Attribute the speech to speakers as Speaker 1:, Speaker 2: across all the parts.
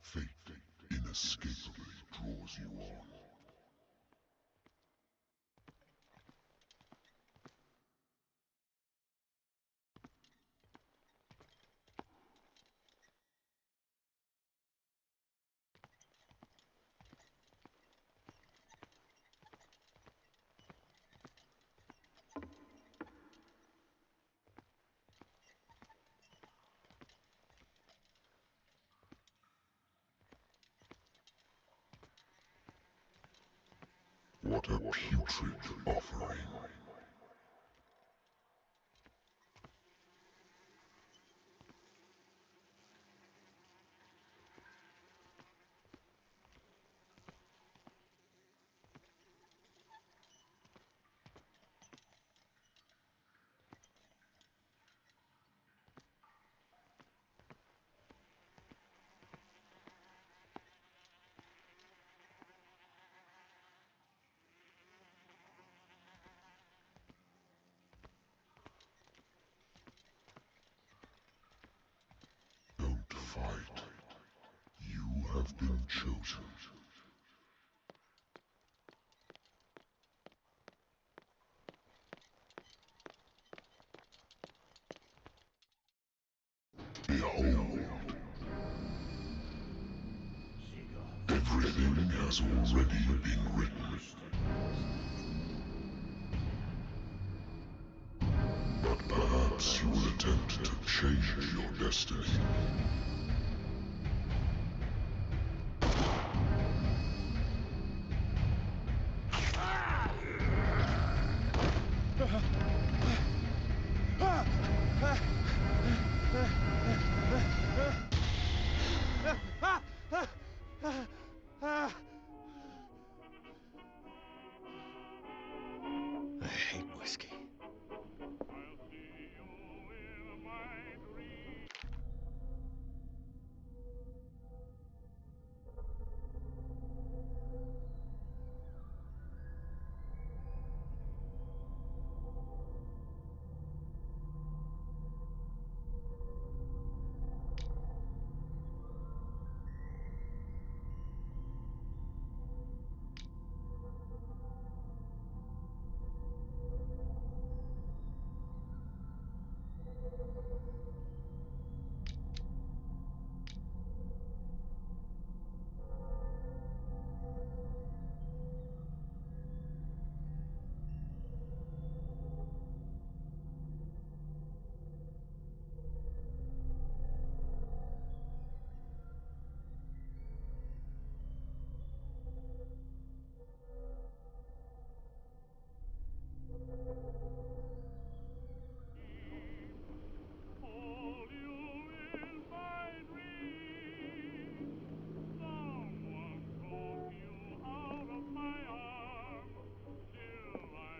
Speaker 1: Fate inescapably draws you on. What a putrid offering. Don't fight. You have been chosen. Behold. Everything has already been written. But perhaps you will attempt to change your destiny.
Speaker 2: I hate whiskey.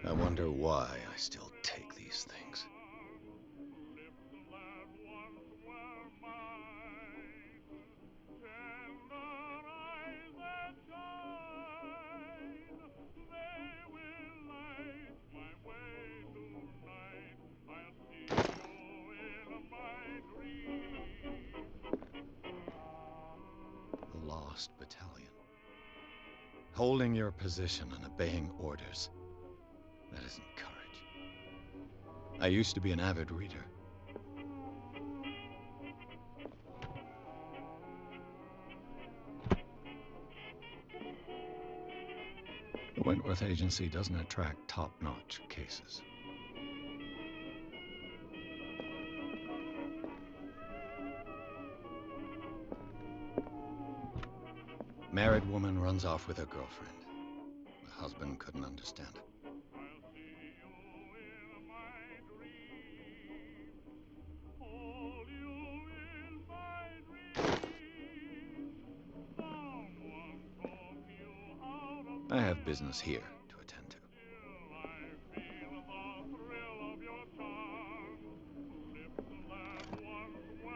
Speaker 2: I wonder why I still take these things. The Lost Battalion. Holding your position and obeying orders. That isn't courage. I used to be an avid reader. The Wentworth Agency doesn't attract top-notch cases. Married woman runs off with her girlfriend. The husband couldn't understand it. I have business here to attend to.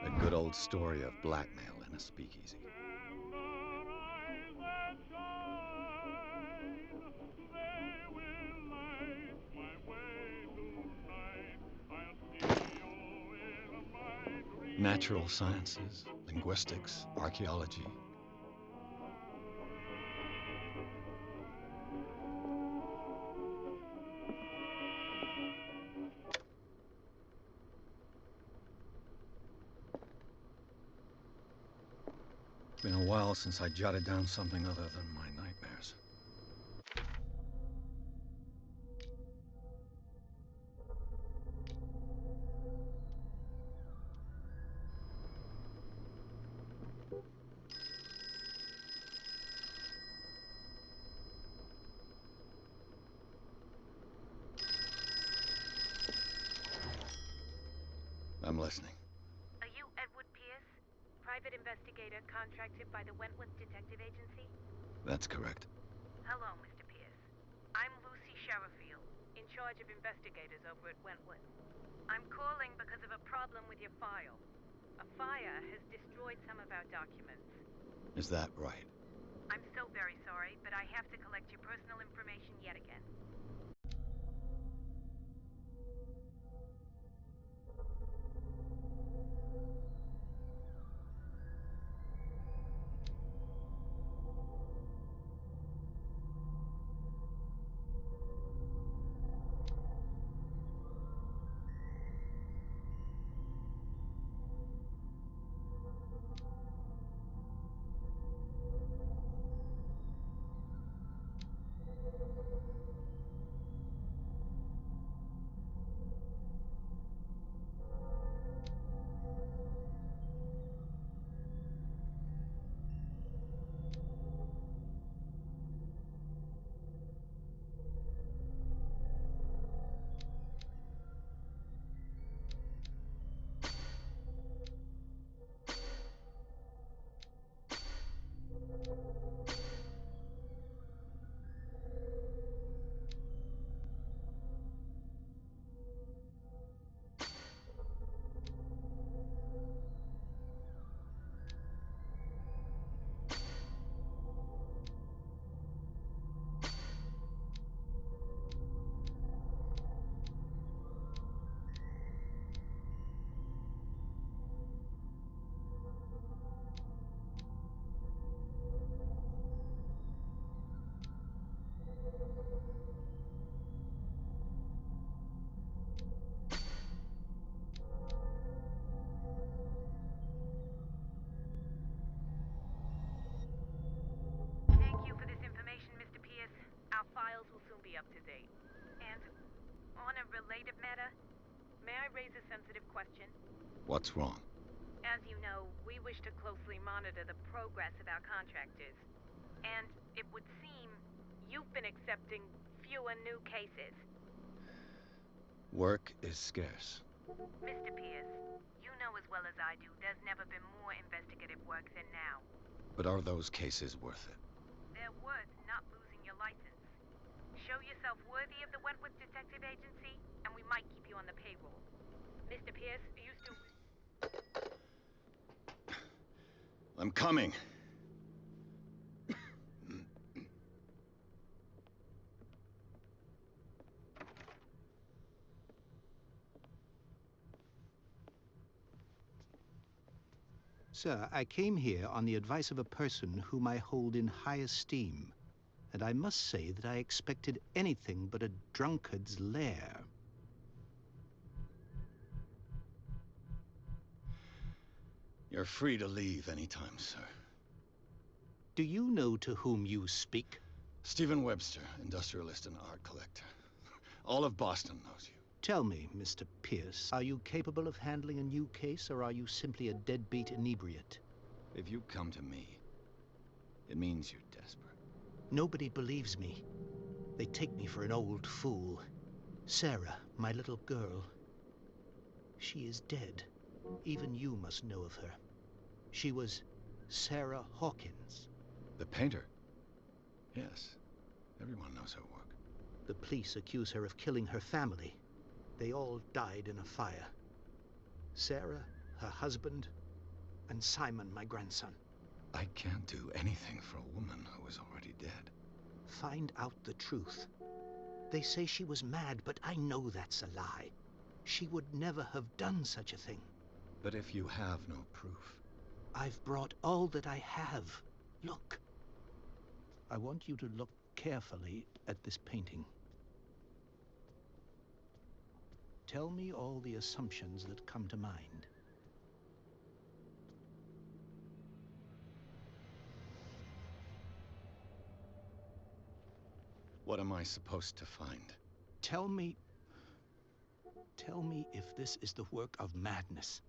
Speaker 2: A good old story of blackmail in a speakeasy. Natural sciences, linguistics, archaeology. It's been a while since I jotted down something other than my nightmares. I'm listening.
Speaker 3: Are you Edward Pierce, private investigator contracted by the Wentworth Detective Agency?
Speaker 2: That's correct.
Speaker 3: Hello, Mr. Pierce. I'm Lucy Sherifield, in charge of investigators over at Wentworth. I'm calling because of a problem with your file. A fire has destroyed some of our documents.
Speaker 2: Is that right?
Speaker 3: I'm so very sorry, but I have to collect your personal information yet again. Thank you for this information, Mr. Pierce. Our files will soon be up to date. And on a related matter, may I raise a sensitive question?
Speaker 2: What's wrong?
Speaker 3: As you know, we wish to closely monitor the progress of our contractors. And it would seem you've been accepting fewer new cases.
Speaker 2: Work is scarce.
Speaker 3: Mr. Pierce, you know as well as I do there's never been more investigative work than now.
Speaker 2: But are those cases worth it?
Speaker 3: They're worth not losing your license. Show yourself worthy of the Wentworth Detective Agency, and we might keep you on the payroll. Mr. Pierce, are you still...
Speaker 2: I'm coming.
Speaker 4: Sir, I came here on the advice of a person whom I hold in high esteem, and I must say that I expected anything but a drunkard's lair.
Speaker 2: You're free to leave anytime, sir.
Speaker 4: Do you know to whom you speak?
Speaker 2: Stephen Webster, industrialist and art collector. All of Boston knows you.
Speaker 4: Tell me, Mr. Pierce, are you capable of handling a new case, or are you simply a deadbeat inebriate?
Speaker 2: If you come to me, it means you're desperate.
Speaker 4: Nobody believes me. They take me for an old fool. Sarah, my little girl. She is dead. Even you must know of her. She was Sarah Hawkins.
Speaker 2: The painter? Yes. Everyone knows her work.
Speaker 4: The police accuse her of killing her family. They all died in a fire. Sarah, her husband, and Simon, my grandson.
Speaker 2: I can't do anything for a woman who is already dead.
Speaker 4: Find out the truth. They say she was mad, but I know that's a lie. She would never have done such a thing.
Speaker 2: But if you have no proof...
Speaker 4: I've brought all that I have. Look. I want you to look carefully at this painting. Tell me all the assumptions that come to mind.
Speaker 2: What am I supposed to find?
Speaker 4: Tell me if this is the work of madness.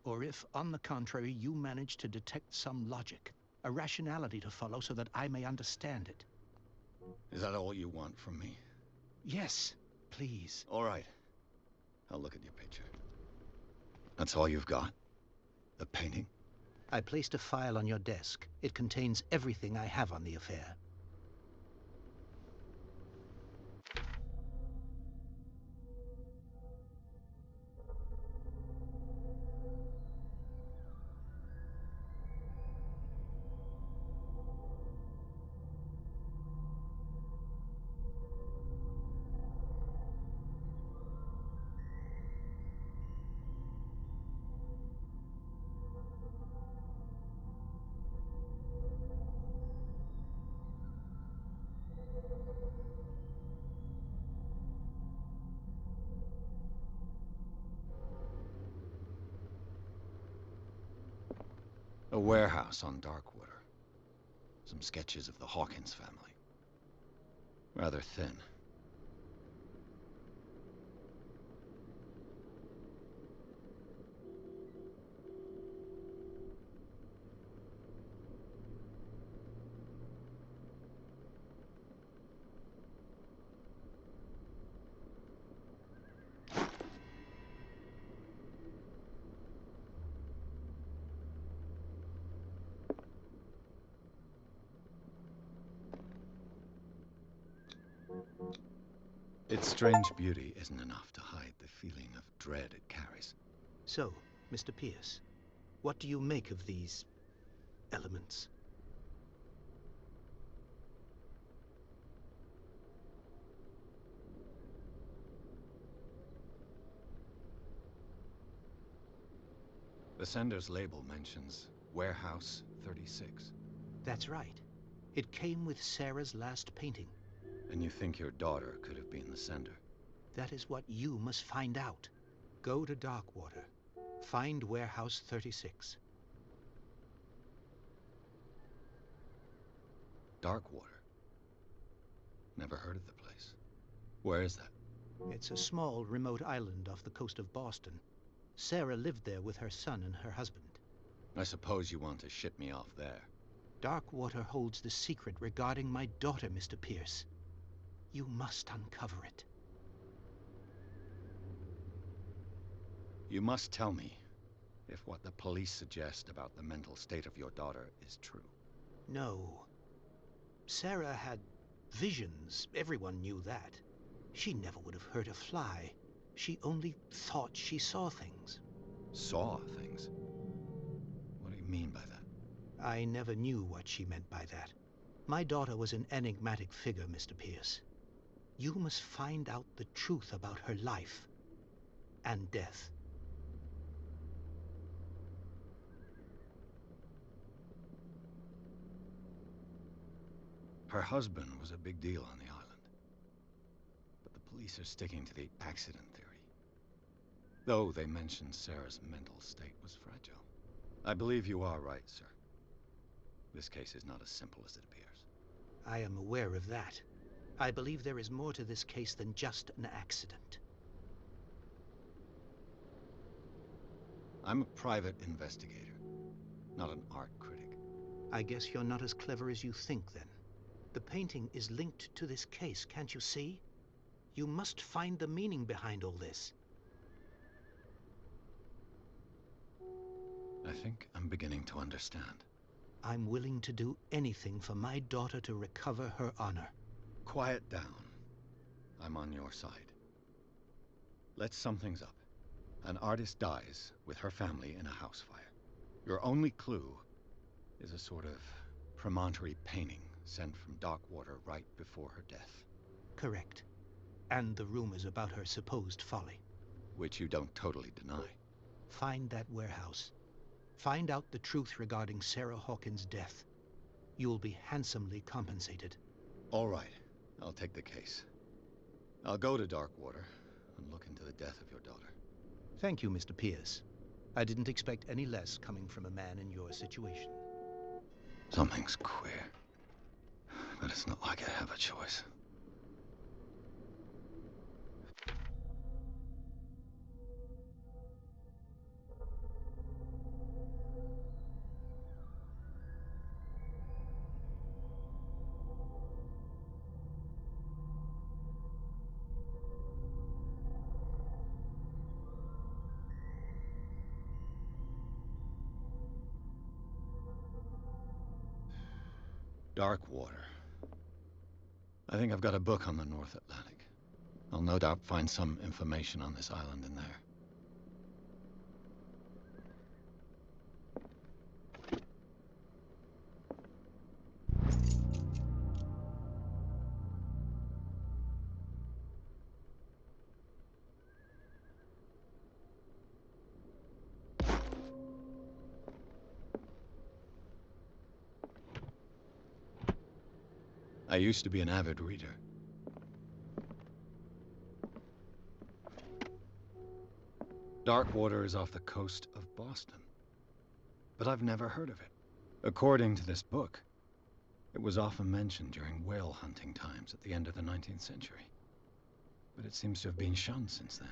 Speaker 4: Or if, on the contrary, you manage to detect some logic, a rationality to follow so that I may understand it.
Speaker 2: Is that all you want from me?
Speaker 4: Yes, please.
Speaker 2: All right. I'll look at your picture. That's all you've got? The painting?
Speaker 4: I placed a file on your desk. It contains everything I have on the affair.
Speaker 2: A warehouse on Darkwater. Some sketches of the Hawkins family. Rather thin. Its strange beauty isn't enough to hide the feeling of dread it carries.
Speaker 4: So, Mr. Pierce, what do you make of these elements?
Speaker 2: The sender's label mentions Warehouse 36.
Speaker 4: That's right. It came with Sarah's last painting.
Speaker 2: And you think your daughter could have been the sender?
Speaker 4: That is what you must find out. Go to Darkwater. Find Warehouse 36.
Speaker 2: Darkwater? Never heard of the place. Where is that?
Speaker 4: It's a small, remote island off the coast of Boston. Sarah lived there with her son and her husband.
Speaker 2: I suppose you want to ship me off there.
Speaker 4: Darkwater holds the secret regarding my daughter, Mr. Pierce. You must uncover it.
Speaker 2: You must tell me if what the police suggest about the mental state of your daughter is true.
Speaker 4: No. Sarah had Visions, everyone knew that. She never would have hurt a fly. She only thought she saw things.
Speaker 2: Saw things? What do you mean by that?
Speaker 4: I never knew what she meant by that. My daughter was an enigmatic figure, Mr. Pierce. You must find out the truth about her life and death.
Speaker 2: Her husband was a big deal on the island. But the police are sticking to the accident theory. Though they mentioned Sarah's mental state was fragile. I believe you are right, sir. This case is not as simple as it appears.
Speaker 4: I am aware of that. I believe there is more to this case than just an accident.
Speaker 2: I'm a private investigator, not an art critic.
Speaker 4: I guess you're not as clever as you think, then. The painting is linked to this case, can't you see? You must find the meaning behind all this.
Speaker 2: I think I'm beginning to understand.
Speaker 4: I'm willing to do anything for my daughter to recover her honor.
Speaker 2: Quiet down. I'm on your side. Let's sum things up. An artist dies with her family in a house fire. Your only clue is a sort of promontory painting sent from Darkwater right before her death.
Speaker 4: Correct. And the rumors about her supposed folly.
Speaker 2: Which you don't totally deny.
Speaker 4: Find that warehouse. Find out the truth regarding Sarah Hawkins' death. You'll be handsomely compensated.
Speaker 2: All right. I'll take the case. I'll go to Darkwater and look into the death of your daughter.
Speaker 4: Thank you, Mr. Pierce. I didn't expect any less coming from a man in your situation.
Speaker 2: Something's queer. But it's not like I have a choice. Darkwater. I think I've got a book on the North Atlantic. I'll no doubt find some information on this island in there. I used to be an avid reader. Darkwater is off the coast of Boston. But I've never heard of it. According to this book, it was often mentioned during whale hunting times at the end of the 19th century. But it seems to have been shunned since then.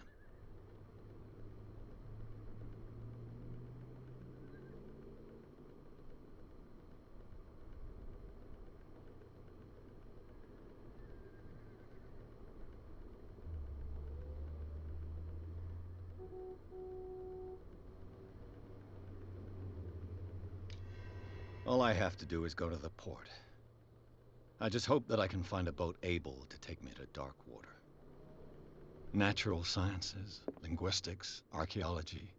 Speaker 2: All I have to do is go to the port. I just hope that I can find a boat able to take me to Darkwater. Natural sciences, linguistics, archaeology.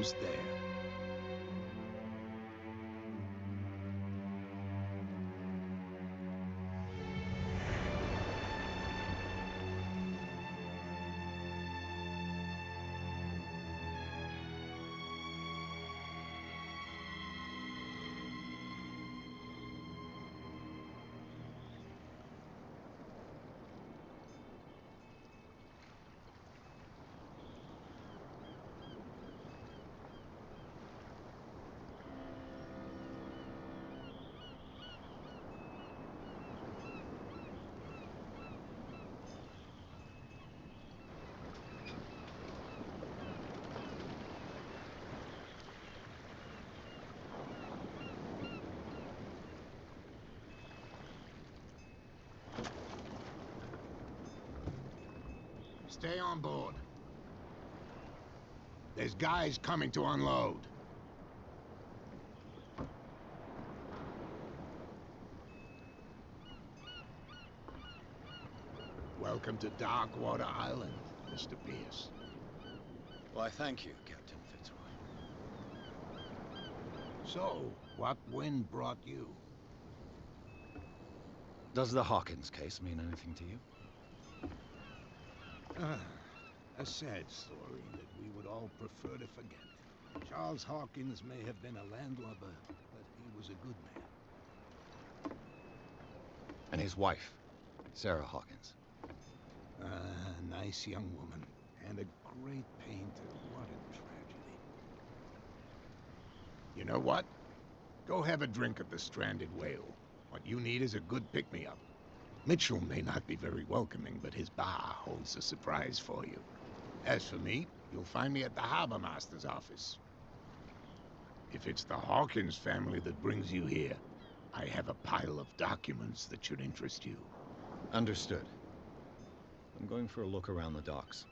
Speaker 5: almost there. Stay on board. There's guys coming to unload. Welcome to Darkwater Island, Mr. Pierce.
Speaker 2: Why, thank you, Captain Fitzroy.
Speaker 5: So, what wind brought you?
Speaker 2: Does the Hawkins case mean anything to you?
Speaker 5: A sad story that we would all prefer to forget. Charles Hawkins may have been a landlubber, but he was a good man.
Speaker 2: And his wife, Sarah Hawkins.
Speaker 5: A nice young woman, and a great painter. What a tragedy. You know what? Go have a drink at the Stranded Whale. What you need is a good pick-me-up. Mitchell may not be very welcoming, but his bar holds a surprise for you. As for me, you'll find me at the Harbor Master's office. If it's the Hawkins family that brings you here, I have a pile of documents that should interest you.
Speaker 2: Understood. I'm going for a look around the docks.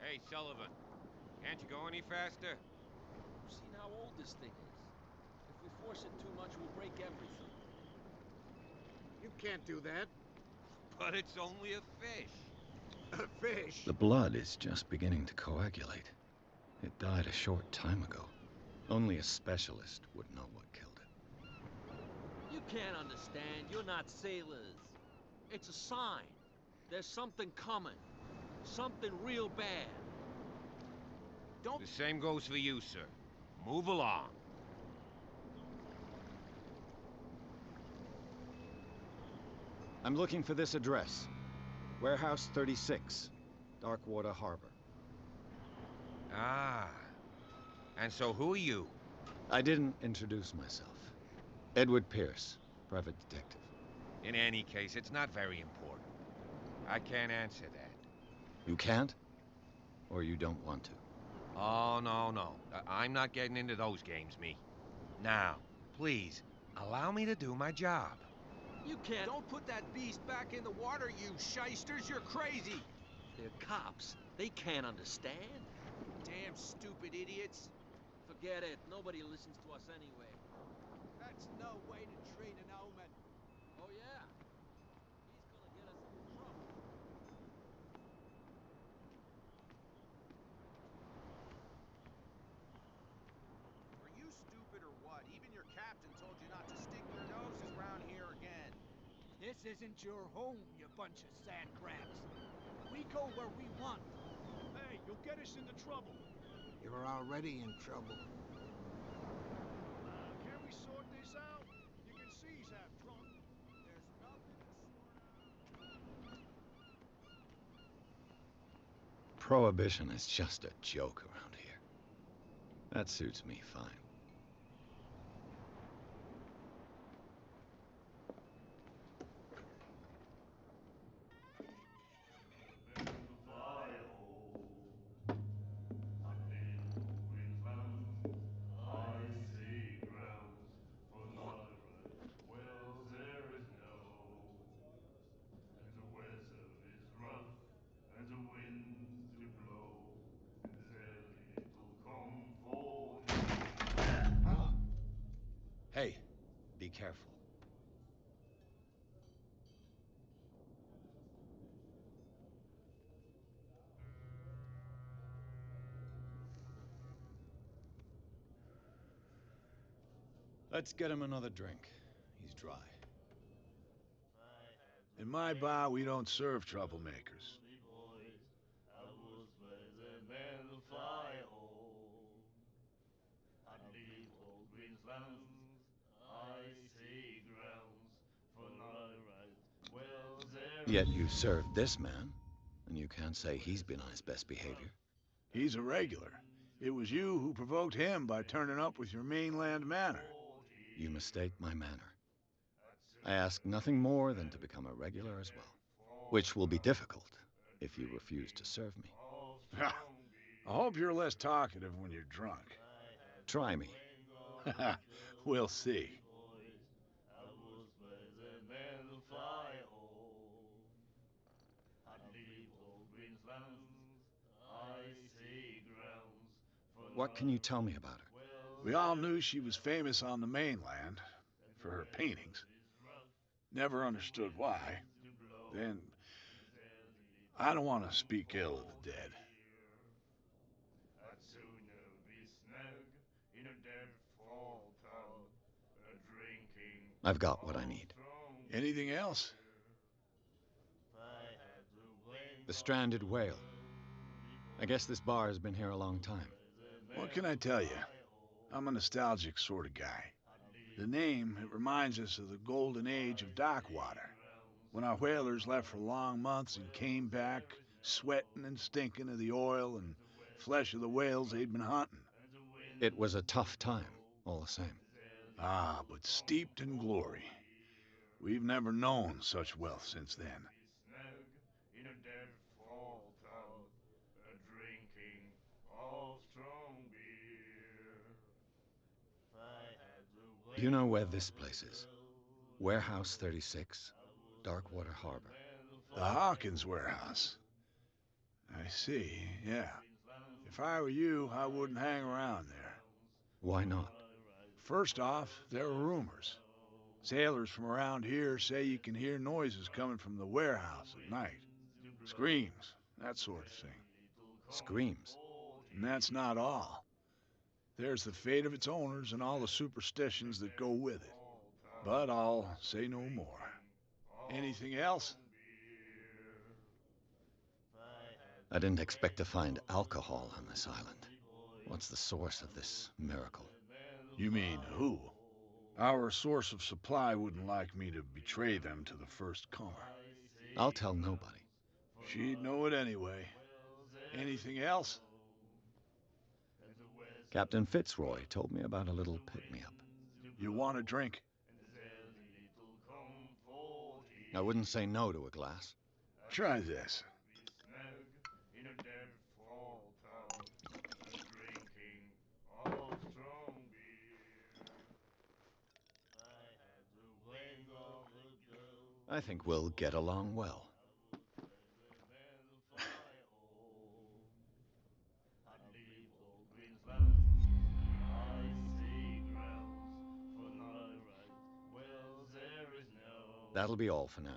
Speaker 6: Hey, Sullivan, can't you go any faster?
Speaker 7: You've seen how old this thing is. If we force it too much, we'll break everything.
Speaker 5: You can't do that.
Speaker 6: But it's only a fish.
Speaker 5: A fish?
Speaker 2: The blood is just beginning to coagulate. It died a short time ago. Only a specialist would know what killed it.
Speaker 7: You can't understand. You're not sailors. It's a sign. There's something coming. Something real bad. Don't...
Speaker 6: The same goes for you, sir. Move along.
Speaker 2: I'm looking for this address. Warehouse 36, Darkwater Harbor.
Speaker 6: Ah. And so who are you?
Speaker 2: I didn't introduce myself. Edward Pierce, private detective.
Speaker 6: In any case, it's not very important. I can't answer that.
Speaker 2: You can't? Or you don't want to?
Speaker 6: Oh, no, no. I'm not getting into those games, me. Now, please, allow me to do my job.
Speaker 7: You can't. Don't put that beast back in the water, you shysters. You're crazy. They're cops. They can't understand. Damn stupid idiots. Forget it. Nobody listens to us anyway. That's no way to treat an omen. Oh, yeah? He's gonna get us into trouble. Are you stupid or what? Even your captain told you not to stick your noses around here again.
Speaker 8: This isn't your home, you bunch of sand crabs. We go where we want. Hey, you'll get us into trouble.
Speaker 5: You're already in trouble.
Speaker 8: Can we sort this out? You can see he's half drunk. There's nothing to sort out.
Speaker 2: Prohibition is just a joke around here. That suits me fine. Hey, be careful. Let's get him another drink. He's dry.
Speaker 9: In my bar, we don't serve troublemakers.
Speaker 2: Yet you served this man, and you can't say he's been on his best behavior.
Speaker 9: He's a regular. It was you who provoked him by turning up with your mainland manner.
Speaker 2: You mistake my manner. I ask nothing more than to become a regular as well, which will be difficult if you refuse to serve me.
Speaker 9: I hope you're less talkative when you're drunk.
Speaker 2: Try me.
Speaker 9: We'll see.
Speaker 2: What can you tell me about her?
Speaker 9: We all knew she was famous on the mainland for her paintings. Never understood why. Then, I don't want to speak ill of the dead.
Speaker 2: I've got what I need.
Speaker 9: Anything else?
Speaker 2: The stranded whale. I guess this bar has been here a long time.
Speaker 9: What can I tell you? I'm a nostalgic sort of guy. The name, it reminds us of the golden age of dock water, when our whalers left for long months and came back sweating and stinking of the oil and flesh of the whales they'd been hunting.
Speaker 2: It was a tough time, all the same.
Speaker 9: Ah, but steeped in glory. We've never known such wealth since then.
Speaker 2: You know where this place is? Warehouse 36, Darkwater Harbor.
Speaker 9: The Hawkins warehouse. I see, yeah. If I were you, I wouldn't hang around there.
Speaker 2: Why not?
Speaker 9: First off, there are rumors. Sailors from around here say you can hear noises coming from the warehouse at night. Screams, that sort of thing.
Speaker 2: Screams?
Speaker 9: And that's not all. There's the fate of its owners and all the superstitions that go with it. But I'll say no more. Anything else?
Speaker 2: I didn't expect to find alcohol on this island. What's the source of this miracle?
Speaker 9: You mean who? Our source of supply wouldn't like me to betray them to the first comer.
Speaker 2: I'll tell nobody.
Speaker 9: She'd know it anyway. Anything else?
Speaker 2: Captain Fitzroy told me about a little pick-me-up.
Speaker 9: You want a drink?
Speaker 2: I wouldn't say no to a glass.
Speaker 9: Try this.
Speaker 2: I think we'll get along well. That'll be all for now.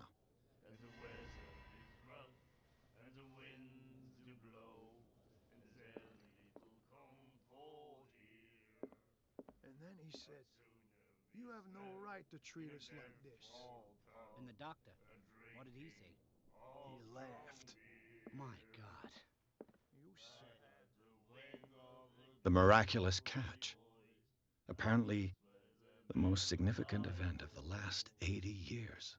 Speaker 8: And then he said, "You have no right to treat us like this."
Speaker 10: And the doctor, what did he say?
Speaker 8: He laughed.
Speaker 10: My God.
Speaker 8: You said
Speaker 2: The miraculous catch. Apparently, the most significant event of the last 80 years.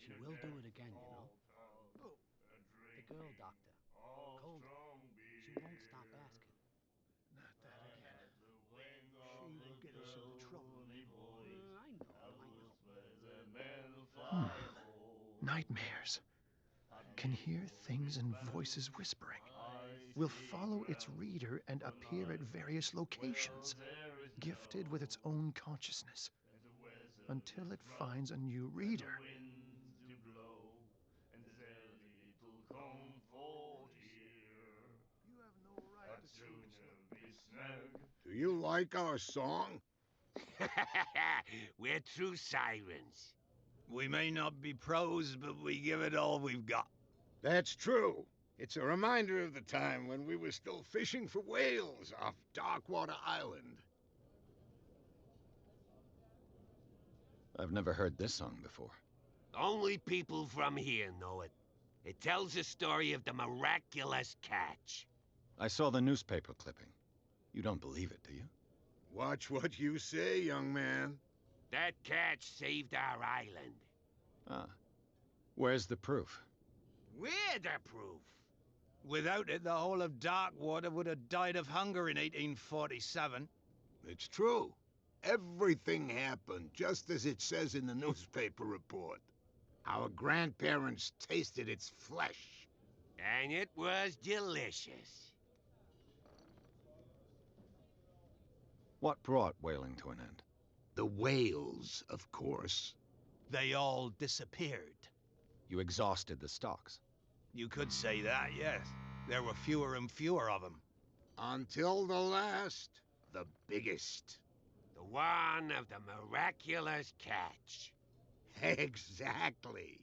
Speaker 10: She will do it again, you know.
Speaker 8: Oh,
Speaker 10: The girl doctor. Cold. She won't stop asking.
Speaker 8: not that again. She will get us into trouble.
Speaker 10: I know.
Speaker 11: Nightmares. Can hear things and voices whispering. Will follow its reader and appear at various locations, gifted with its own consciousness, until it finds a new reader.
Speaker 8: You have no right to treat us like this.
Speaker 5: Do you like our song?
Speaker 12: We're true sirens.
Speaker 9: We may not be pros, but we give it all we've got.
Speaker 5: That's true. It's a reminder of the time when we were still fishing for whales off Darkwater Island.
Speaker 2: I've never heard this song before.
Speaker 12: Only people from here know it. It tells the story of the miraculous catch.
Speaker 2: I saw the newspaper clipping. You don't believe it, do you?
Speaker 5: Watch what you say, young man.
Speaker 12: That catch saved our island.
Speaker 2: Ah. Where's the proof?
Speaker 12: We're the proof.
Speaker 9: Without it, the whole of Darkwater would have died of hunger in 1847.
Speaker 5: It's true. Everything happened just as it says in the newspaper report. Our grandparents tasted its flesh.
Speaker 12: And it was delicious.
Speaker 2: What brought whaling to an end?
Speaker 5: The whales, of course.
Speaker 9: They all disappeared.
Speaker 2: You exhausted the stocks.
Speaker 9: You could say that, yes. There were fewer and fewer of them.
Speaker 5: Until the last, the biggest.
Speaker 12: The one of the miraculous catch.
Speaker 5: Exactly.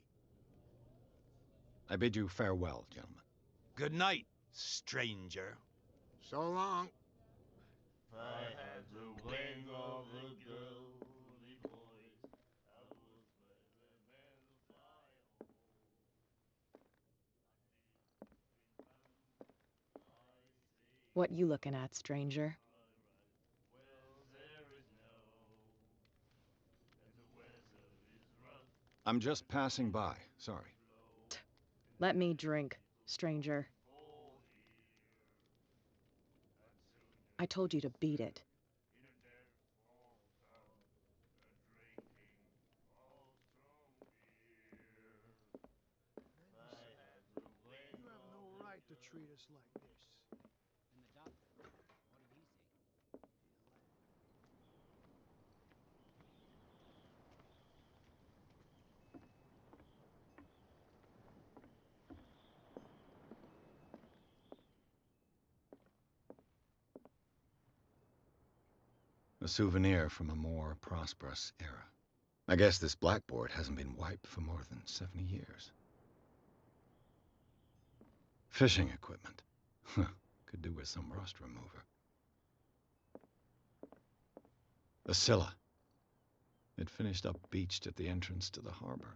Speaker 2: I bid you farewell, gentlemen.
Speaker 9: Good night, stranger.
Speaker 5: So long.
Speaker 13: If I had the wing of a girl, boys, I would where the men fly.
Speaker 14: What you looking at, stranger?
Speaker 2: I'm just passing by. Sorry.
Speaker 14: Let me drink, stranger. I told you to beat it.
Speaker 8: You have no right to treat us like this.
Speaker 10: And the doctor, what did he say?
Speaker 2: A souvenir from a more prosperous era. I guess this blackboard hasn't been wiped for more than 70 years. Fishing equipment. Could do with some rust remover. The Scylla. It finished up beached at the entrance to the harbor.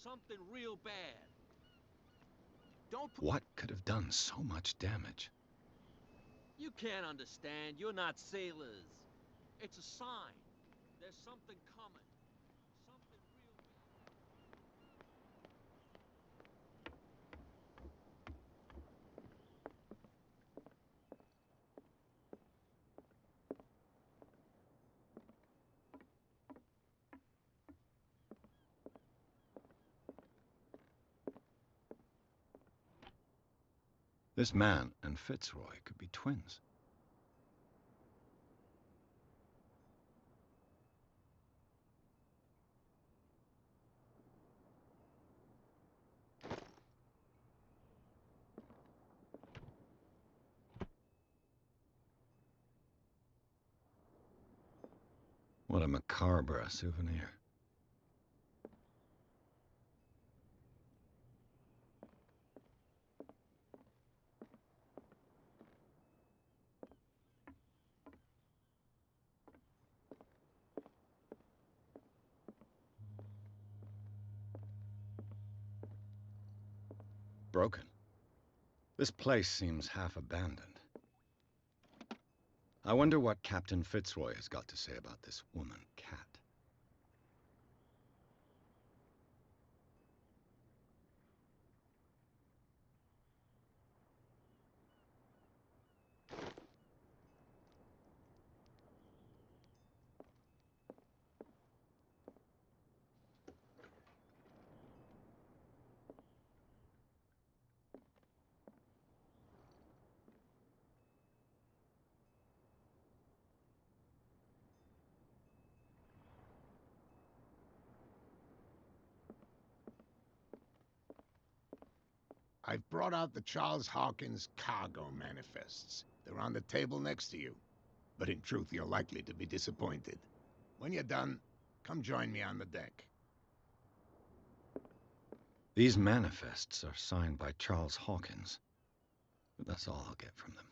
Speaker 7: Something real bad. Don't put...
Speaker 2: What could have done so much damage?
Speaker 7: You can't understand. You're not sailors. It's a sign. There's something coming. Something real bad.
Speaker 2: This man and Fitzroy could be twins. What a macabre souvenir. Broken. This place seems half abandoned. I wonder what Captain Fitzroy has got to say about this woman cat.
Speaker 5: I've brought out the Charles Hawkins cargo manifests. They're on the table next to you. But in truth, you're likely to be disappointed. When you're done, come join me on the deck.
Speaker 2: These manifests are signed by Charles Hawkins, but that's all I'll get from them.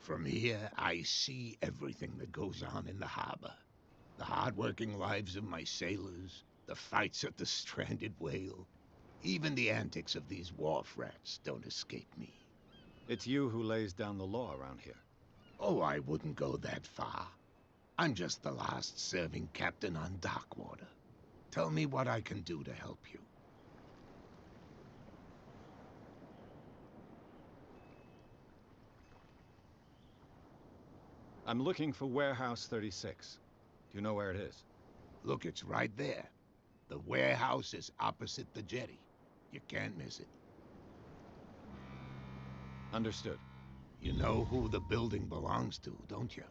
Speaker 5: From here, I see everything that goes on in the harbor. The hard-working lives of my sailors, the fights at the stranded whale. Even the antics of these wharf rats don't escape me.
Speaker 2: It's you who lays down the law around here.
Speaker 5: Oh, I wouldn't go that far. I'm just the last serving captain on Darkwater. Tell me what I can do to help you.
Speaker 2: I'm looking for Warehouse 36. Do you know where it is?
Speaker 5: Look, it's right there. The warehouse is opposite the jetty. You can't miss it.
Speaker 2: Understood.
Speaker 5: You know who the building belongs to, don't you?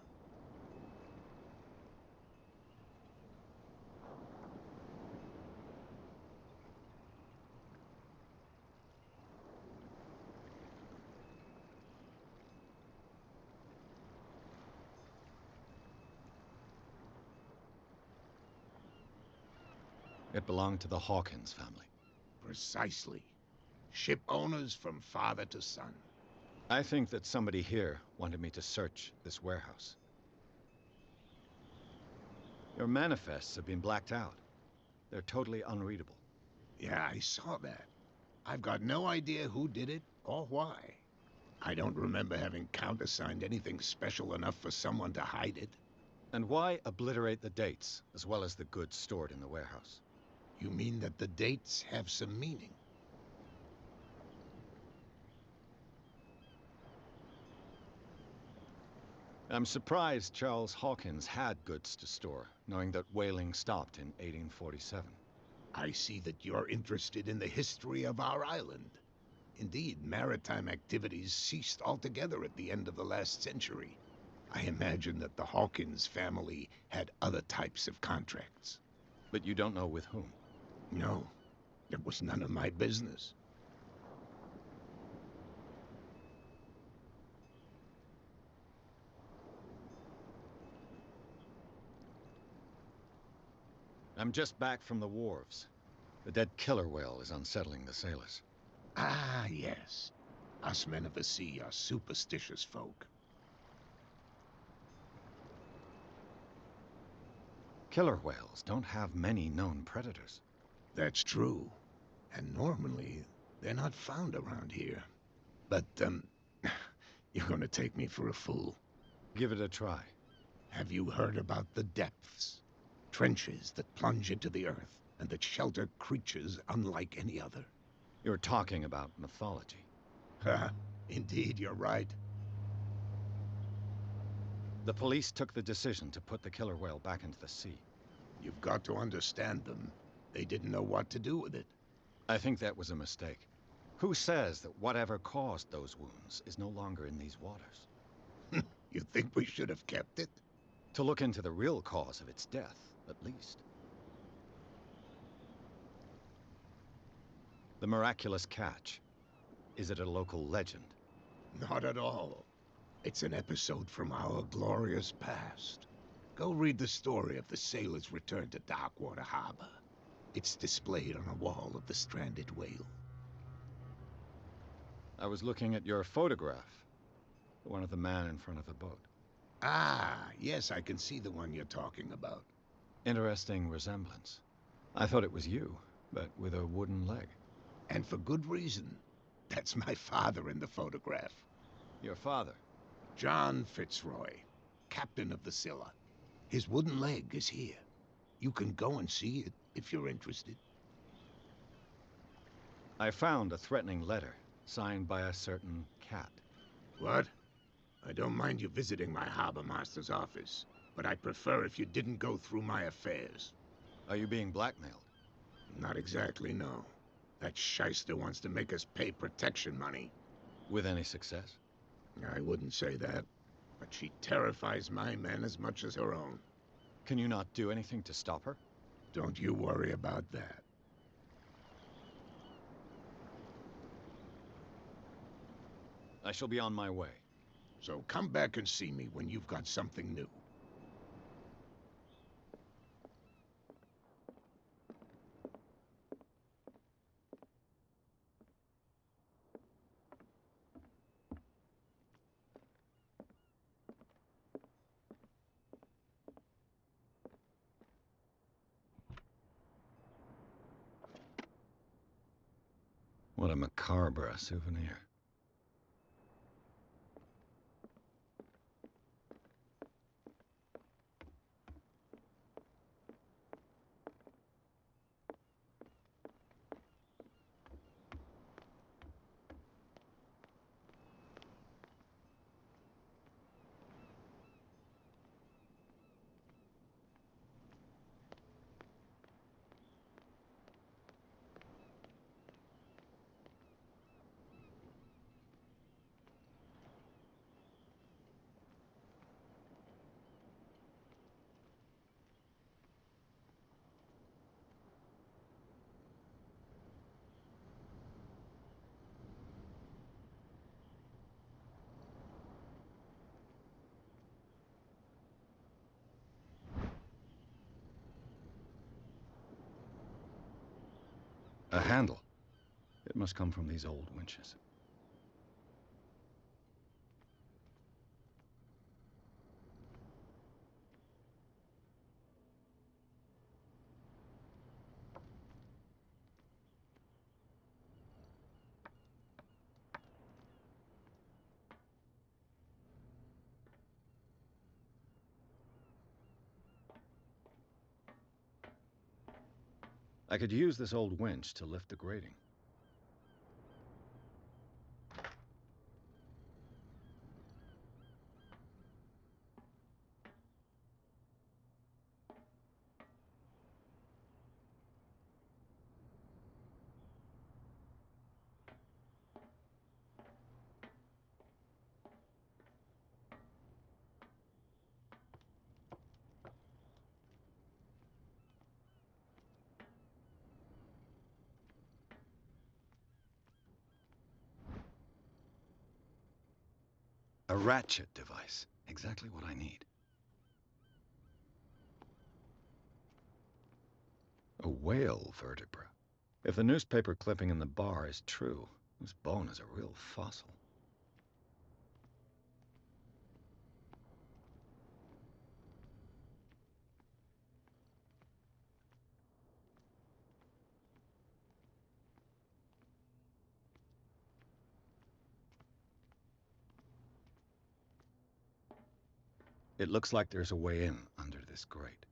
Speaker 2: It belonged to the Hawkins family.
Speaker 5: Precisely. Ship owners from father to son.
Speaker 2: I think that somebody here wanted me to search this warehouse. Your manifests have been blacked out. They're totally unreadable.
Speaker 5: Yeah, I saw that. I've got no idea who did it or why. I don't remember having countersigned anything special enough for someone to hide it.
Speaker 2: And why obliterate the dates, as well as the goods stored in the warehouse?
Speaker 5: You mean that the dates have some meaning?
Speaker 2: I'm surprised Charles Hawkins had goods to store, knowing that whaling stopped in 1847.
Speaker 5: I see that you're interested in the history of our island. Indeed, maritime activities ceased altogether at the end of the last century. I imagine that the Hawkins family had other types of contracts.
Speaker 2: But you don't know with whom?
Speaker 5: No, it was none of my business.
Speaker 2: I'm just back from the wharves. The dead killer whale is unsettling the sailors.
Speaker 5: Ah, yes. Us men of the sea are superstitious folk.
Speaker 2: Killer whales don't have many known predators.
Speaker 5: That's true. And normally, they're not found around here. But, you're gonna take me for a fool.
Speaker 2: Give it a try.
Speaker 5: Have you heard about the depths? Trenches that plunge into the earth, and that shelter creatures unlike any other.
Speaker 2: You're talking about mythology.
Speaker 5: Ha, indeed, you're right.
Speaker 2: The police took the decision to put the killer whale back into the sea.
Speaker 5: You've got to understand them. They didn't know what to do with it.
Speaker 2: I think that was a mistake. Who says that whatever caused those wounds is no longer in these waters?
Speaker 5: You think we should have kept it?
Speaker 2: To look into the real cause of its death, at least. The miraculous catch. Is it a local legend?
Speaker 5: Not at all. It's an episode from our glorious past. Go read the story of the sailor's return to Darkwater Harbor. It's displayed on a wall of the stranded whale.
Speaker 2: I was looking at your photograph. The one of the man in front of the boat.
Speaker 5: Ah, yes, I can see the one you're talking about.
Speaker 2: Interesting resemblance. I thought it was you, but with a wooden leg.
Speaker 5: And for good reason. That's my father in the photograph.
Speaker 2: Your father?
Speaker 5: John Fitzroy, captain of the Scylla. His wooden leg is here. You can go and see it if you're interested.
Speaker 2: I found a threatening letter, signed by a certain cat.
Speaker 5: What? I don't mind you visiting my harbor master's office, but I'd prefer if you didn't go through my affairs.
Speaker 2: Are you being blackmailed?
Speaker 5: Not exactly, no. That shyster wants to make us pay protection money.
Speaker 2: With any success?
Speaker 5: I wouldn't say that, but she terrifies my men as much as her own.
Speaker 2: Can you not do anything to stop her?
Speaker 5: Don't you worry about that.
Speaker 2: I shall be on my way.
Speaker 5: So come back and see me when you've got something new.
Speaker 2: What a macabre souvenir. A handle. It must come from these old winches. I could use this old winch to lift the grating. A ratchet device. Exactly what I need. A whale vertebra. If the newspaper clipping in the bar is true, this bone is a real fossil. It looks like there's a way in under this grate.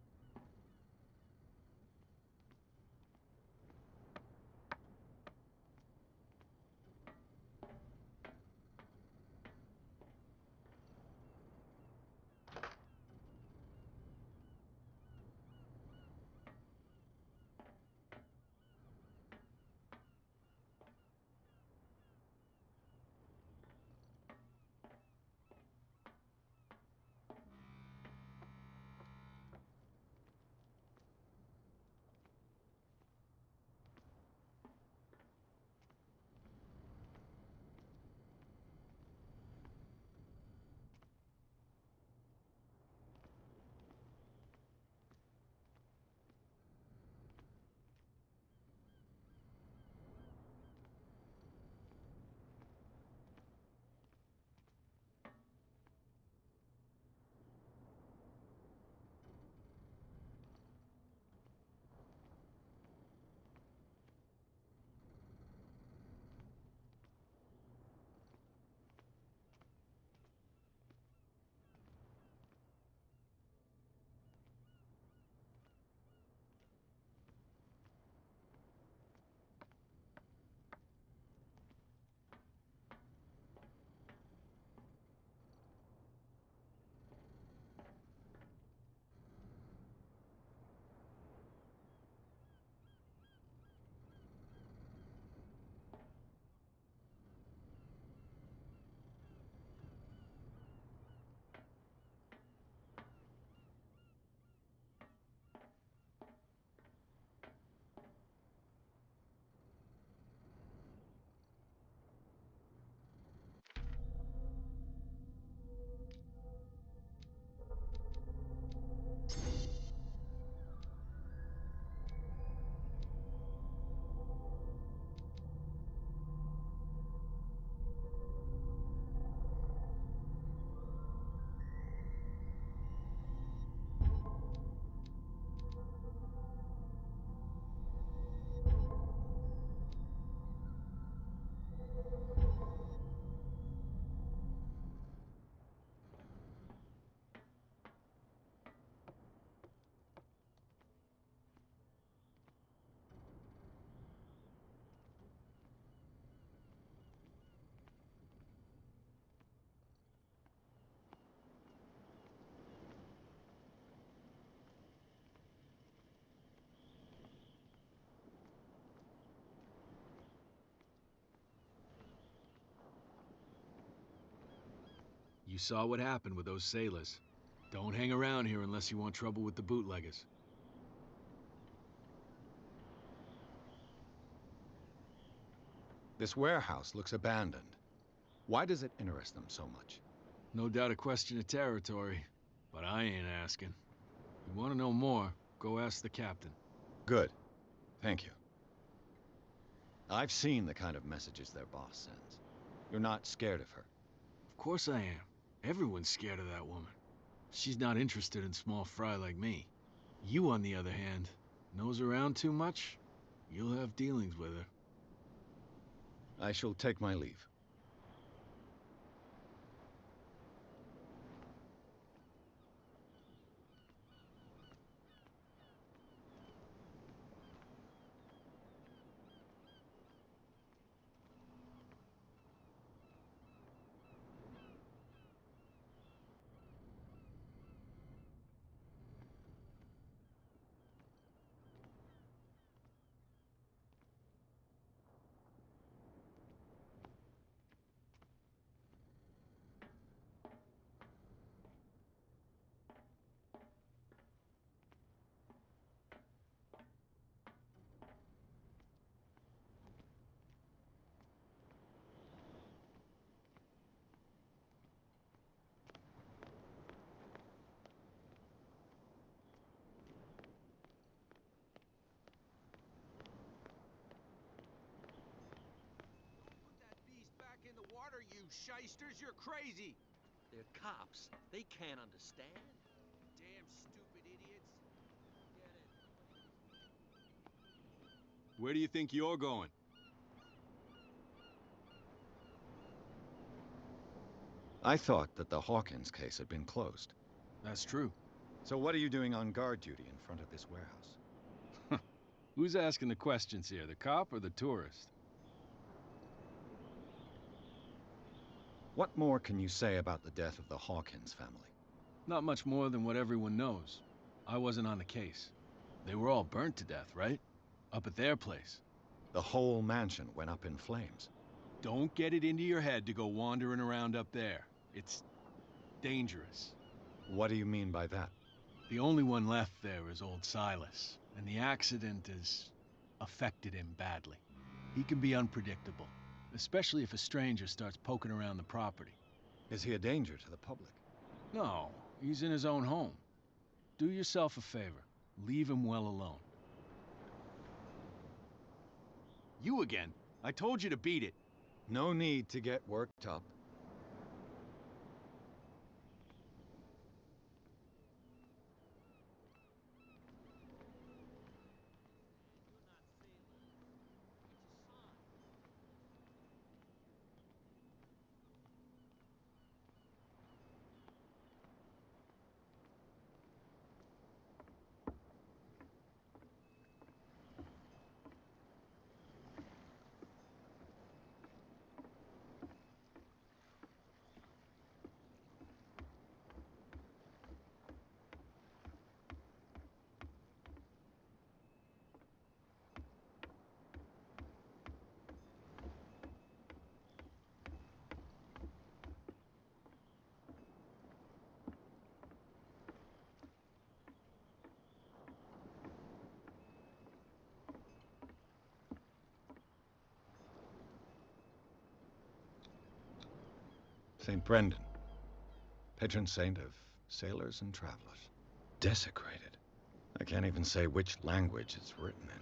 Speaker 15: You saw what happened with those sailors. Don't hang around here unless you want trouble with the bootleggers.
Speaker 2: This warehouse looks abandoned. Why does it interest them so much?
Speaker 15: No doubt a question of territory, but I ain't asking. If you want to know more, go ask the captain.
Speaker 2: Good. Thank you. I've seen the kind of messages their boss sends. You're not scared of her.
Speaker 15: Of course I am. Everyone's scared of that woman. She's not interested in small fry like me. You, on the other hand, nose around too much, you'll have dealings with her.
Speaker 2: I shall take my leave.
Speaker 7: shysters, you're crazy!
Speaker 12: They're cops. They can't understand.
Speaker 7: Damn stupid idiots. Forget it.
Speaker 15: Where do you think you're going?
Speaker 2: I thought that the Hawkins case had been closed.
Speaker 15: That's true.
Speaker 2: So what are you doing on guard duty in front of this warehouse?
Speaker 15: Who's asking the questions here, the cop or the tourist?
Speaker 2: What more can you say about the death of the Hawkins family?
Speaker 15: Not much more than what everyone knows. I wasn't on the case. They were all burnt to death, right? Up at their place.
Speaker 2: The whole mansion went up in flames.
Speaker 15: Don't get it into your head to go wandering around up there. It's dangerous.
Speaker 2: What do you mean by that?
Speaker 15: The only one left there is old Silas, and the accident has affected him badly. He can be unpredictable, especially if a stranger starts poking around the property.
Speaker 2: Is he a danger to the public?
Speaker 15: No, he's in his own home. Do yourself a favor. Leave him well alone. You again? I told you to beat it.
Speaker 2: No need to get worked up. St. Brendan, patron saint of sailors and travelers. Desecrated. I can't even say which language it's written in.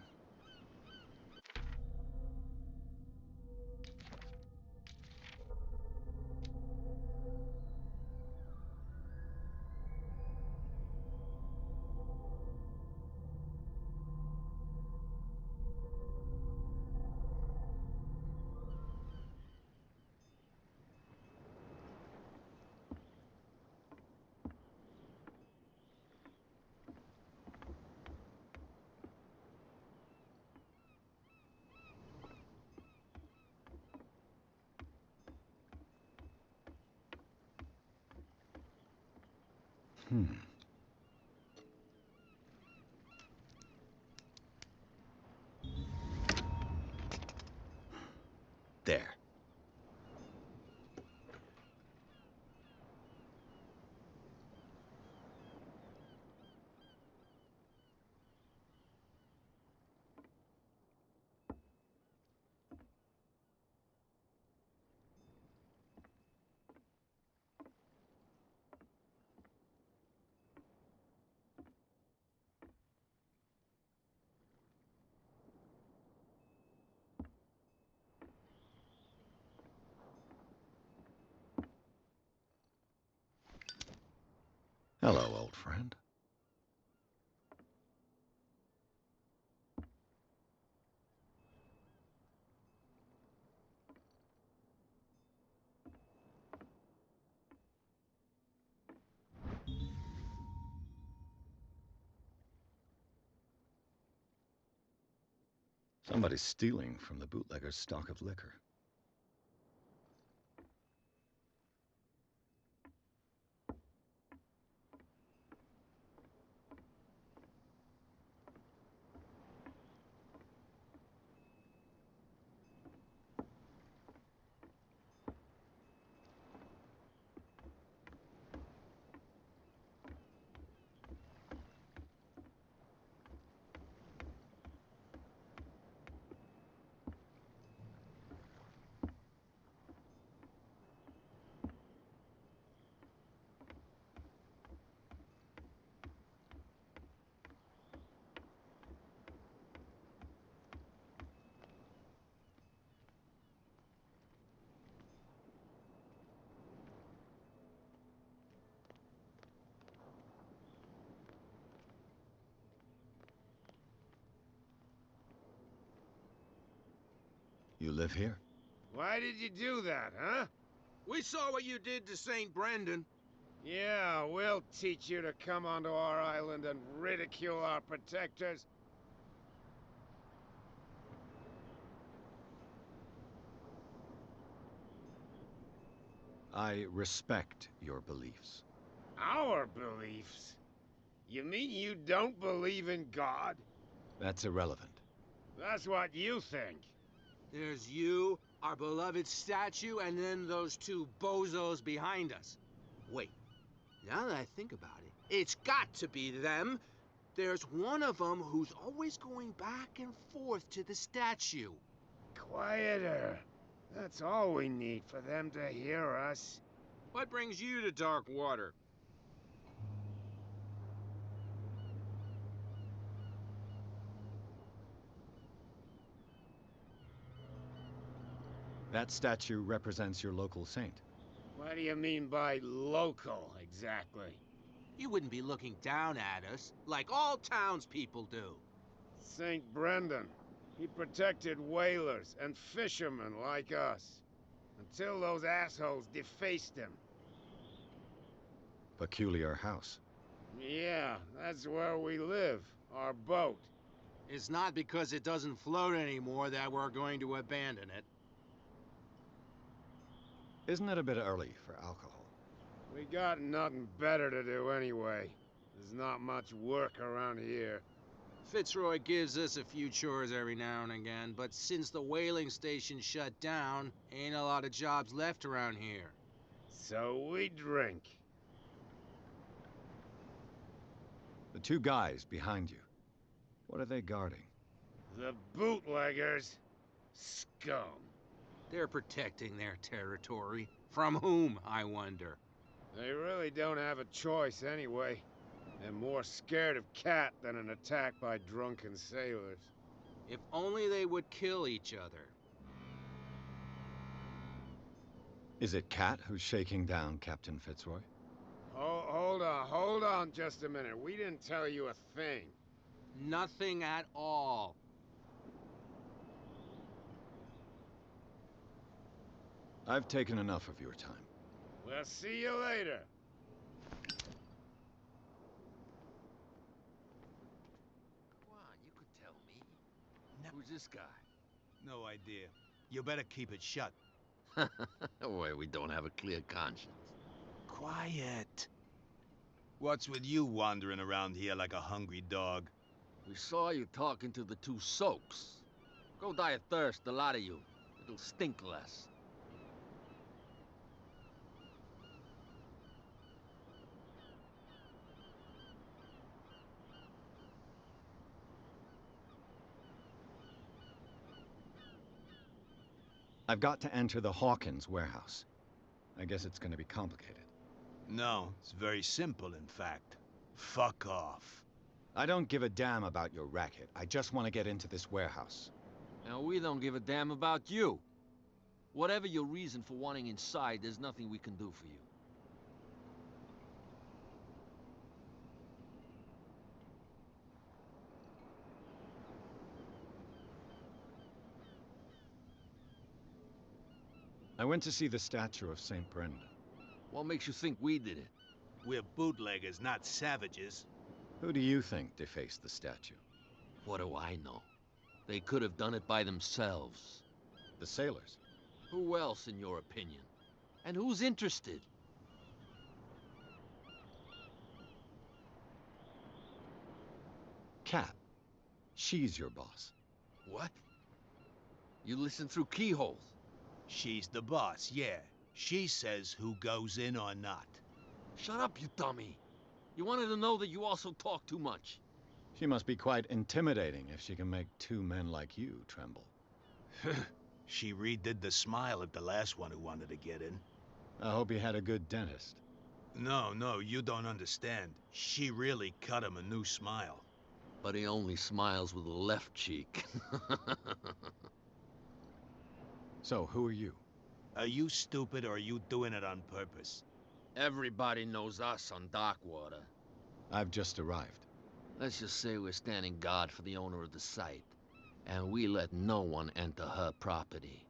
Speaker 2: There. Hello, old friend. Somebody's stealing from the bootlegger's stock of liquor. You live here?
Speaker 12: Why did you do that, huh?
Speaker 7: We saw what you did to St. Brendan.
Speaker 12: Yeah, we'll teach you to come onto our island and ridicule our protectors.
Speaker 2: I respect your beliefs.
Speaker 12: Our beliefs? You mean you don't believe in God?
Speaker 2: That's irrelevant.
Speaker 12: That's what you think.
Speaker 7: There's you, our beloved statue, and then those two bozos behind us. Wait, now that I think about it, it's got to be them. There's one of them who's always going back and forth to the statue.
Speaker 12: Quieter. That's all we need for them to hear us.
Speaker 7: What brings you to dark water?
Speaker 2: That statue represents your local saint.
Speaker 12: What do you mean by local, exactly?
Speaker 7: You wouldn't be looking down at us, like all townspeople do.
Speaker 12: St. Brendan. He protected whalers and fishermen like us. Until those assholes defaced him.
Speaker 2: Peculiar house.
Speaker 12: Yeah, that's where we live. Our boat.
Speaker 7: It's not because it doesn't float anymore that we're going to abandon it.
Speaker 2: Isn't it a bit early for alcohol?
Speaker 12: We got nothing better to do anyway. There's not much work around here.
Speaker 7: Fitzroy gives us a few chores every now and again, but since the whaling station shut down, ain't a lot of jobs left around here.
Speaker 12: So we drink.
Speaker 2: The two guys behind you. What are they guarding?
Speaker 12: The bootleggers. Scum.
Speaker 7: They're protecting their territory. From whom, I wonder?
Speaker 12: They really don't have a choice anyway. They're more scared of Cat than an attack by drunken sailors.
Speaker 7: If only they would kill each other.
Speaker 2: Is it Cat who's shaking down Captain Fitzroy?
Speaker 12: Hold on just a minute. We didn't tell you a thing.
Speaker 7: Nothing at all.
Speaker 2: I've taken enough of your time.
Speaker 12: We'll see you later.
Speaker 6: Come on, you could tell me. Who's this guy?
Speaker 5: No idea. You better keep it shut.
Speaker 6: Wait, we don't have a clear conscience.
Speaker 5: Quiet. What's with you wandering around here like a hungry dog?
Speaker 6: We saw you talking to the two soaks. Go die of thirst, the lot of you. It'll stink less.
Speaker 2: I've got to enter the Hawkins warehouse. I guess it's going to be complicated.
Speaker 5: No, it's very simple, in fact. Fuck off.
Speaker 2: I don't give a damn about your racket. I just want to get into this warehouse.
Speaker 6: And we don't give a damn about you. Whatever your reason for wanting inside, there's nothing we can do for you.
Speaker 2: I went to see the statue of St. Brendan.
Speaker 6: What makes you think we did it?
Speaker 5: We're bootleggers, not savages.
Speaker 2: Who do you think defaced the statue?
Speaker 6: What do I know? They could have done it by themselves.
Speaker 2: The sailors.
Speaker 6: Who else, in your opinion? And who's interested?
Speaker 2: Cat. She's your boss.
Speaker 6: What? You listen through keyholes?
Speaker 5: She's the boss, yeah. She says who goes in or not.
Speaker 6: Shut up, you dummy. You wanted to know that you also talk too much.
Speaker 2: She must be quite intimidating if she can make two men like you tremble.
Speaker 5: She redid the smile at the last one who wanted to get in.
Speaker 2: I hope he had a good dentist.
Speaker 5: No, you don't understand. She really cut him a new smile.
Speaker 6: But he only smiles with the left cheek.
Speaker 2: So, who are you?
Speaker 5: Are you stupid or are you doing it on purpose?
Speaker 6: Everybody knows us on Darkwater.
Speaker 2: I've just arrived.
Speaker 6: Let's just say we're standing guard for the owner of the site.
Speaker 7: And we let no one enter her property.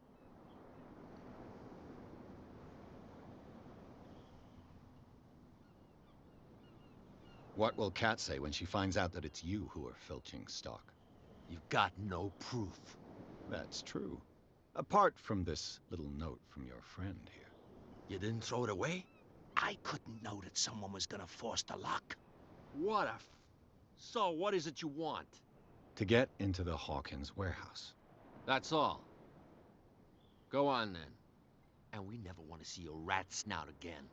Speaker 2: What will Kat say when she finds out that it's you who are filching stock?
Speaker 7: You've got no proof.
Speaker 2: That's true. Apart from this little note from your friend here.
Speaker 7: You didn't throw it away?
Speaker 4: I couldn't know that someone was gonna force the lock.
Speaker 7: What a So, what is it you want?
Speaker 2: To get into the Hawkins warehouse.
Speaker 7: That's all. Go on, then. And we never want to see your rat snout again.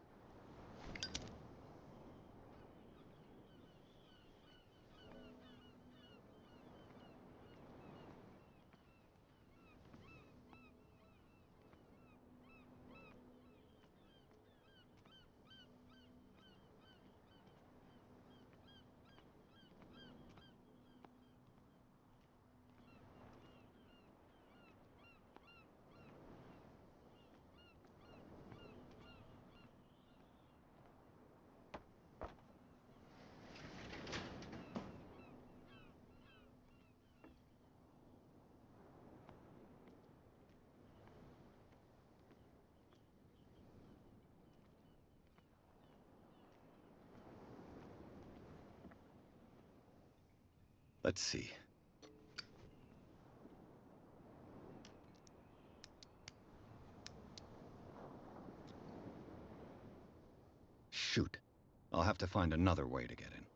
Speaker 2: Let's see. Shoot. I'll have to find another way to get in.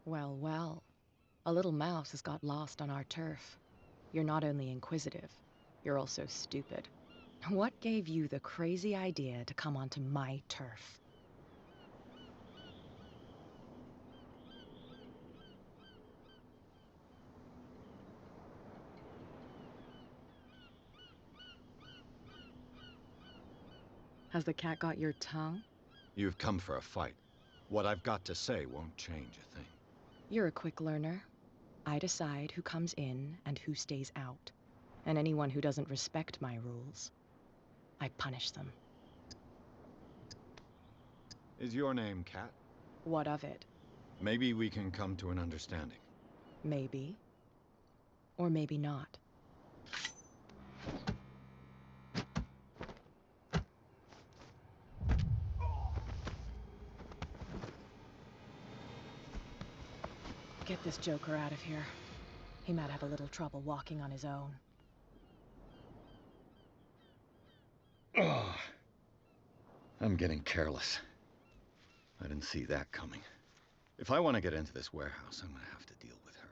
Speaker 14: Well, well. A little mouse has got lost on our turf. You're not only inquisitive, you're also stupid. What gave you the crazy idea to come onto my turf? Has the cat got your tongue?
Speaker 2: You've come for a fight. What I've got to say won't change a thing.
Speaker 14: You're a quick learner. I decide who comes in and who stays out. And anyone who doesn't respect my rules, I punish them.
Speaker 2: Is your name Kat?
Speaker 14: What of it?
Speaker 2: Maybe we can come to an understanding.
Speaker 14: Maybe. Or maybe not. Get this joker out of here. He might have a little trouble walking on his own.
Speaker 2: Oh, I'm getting careless. I didn't see that coming. If I want to get into this warehouse, I'm going to have to deal with her.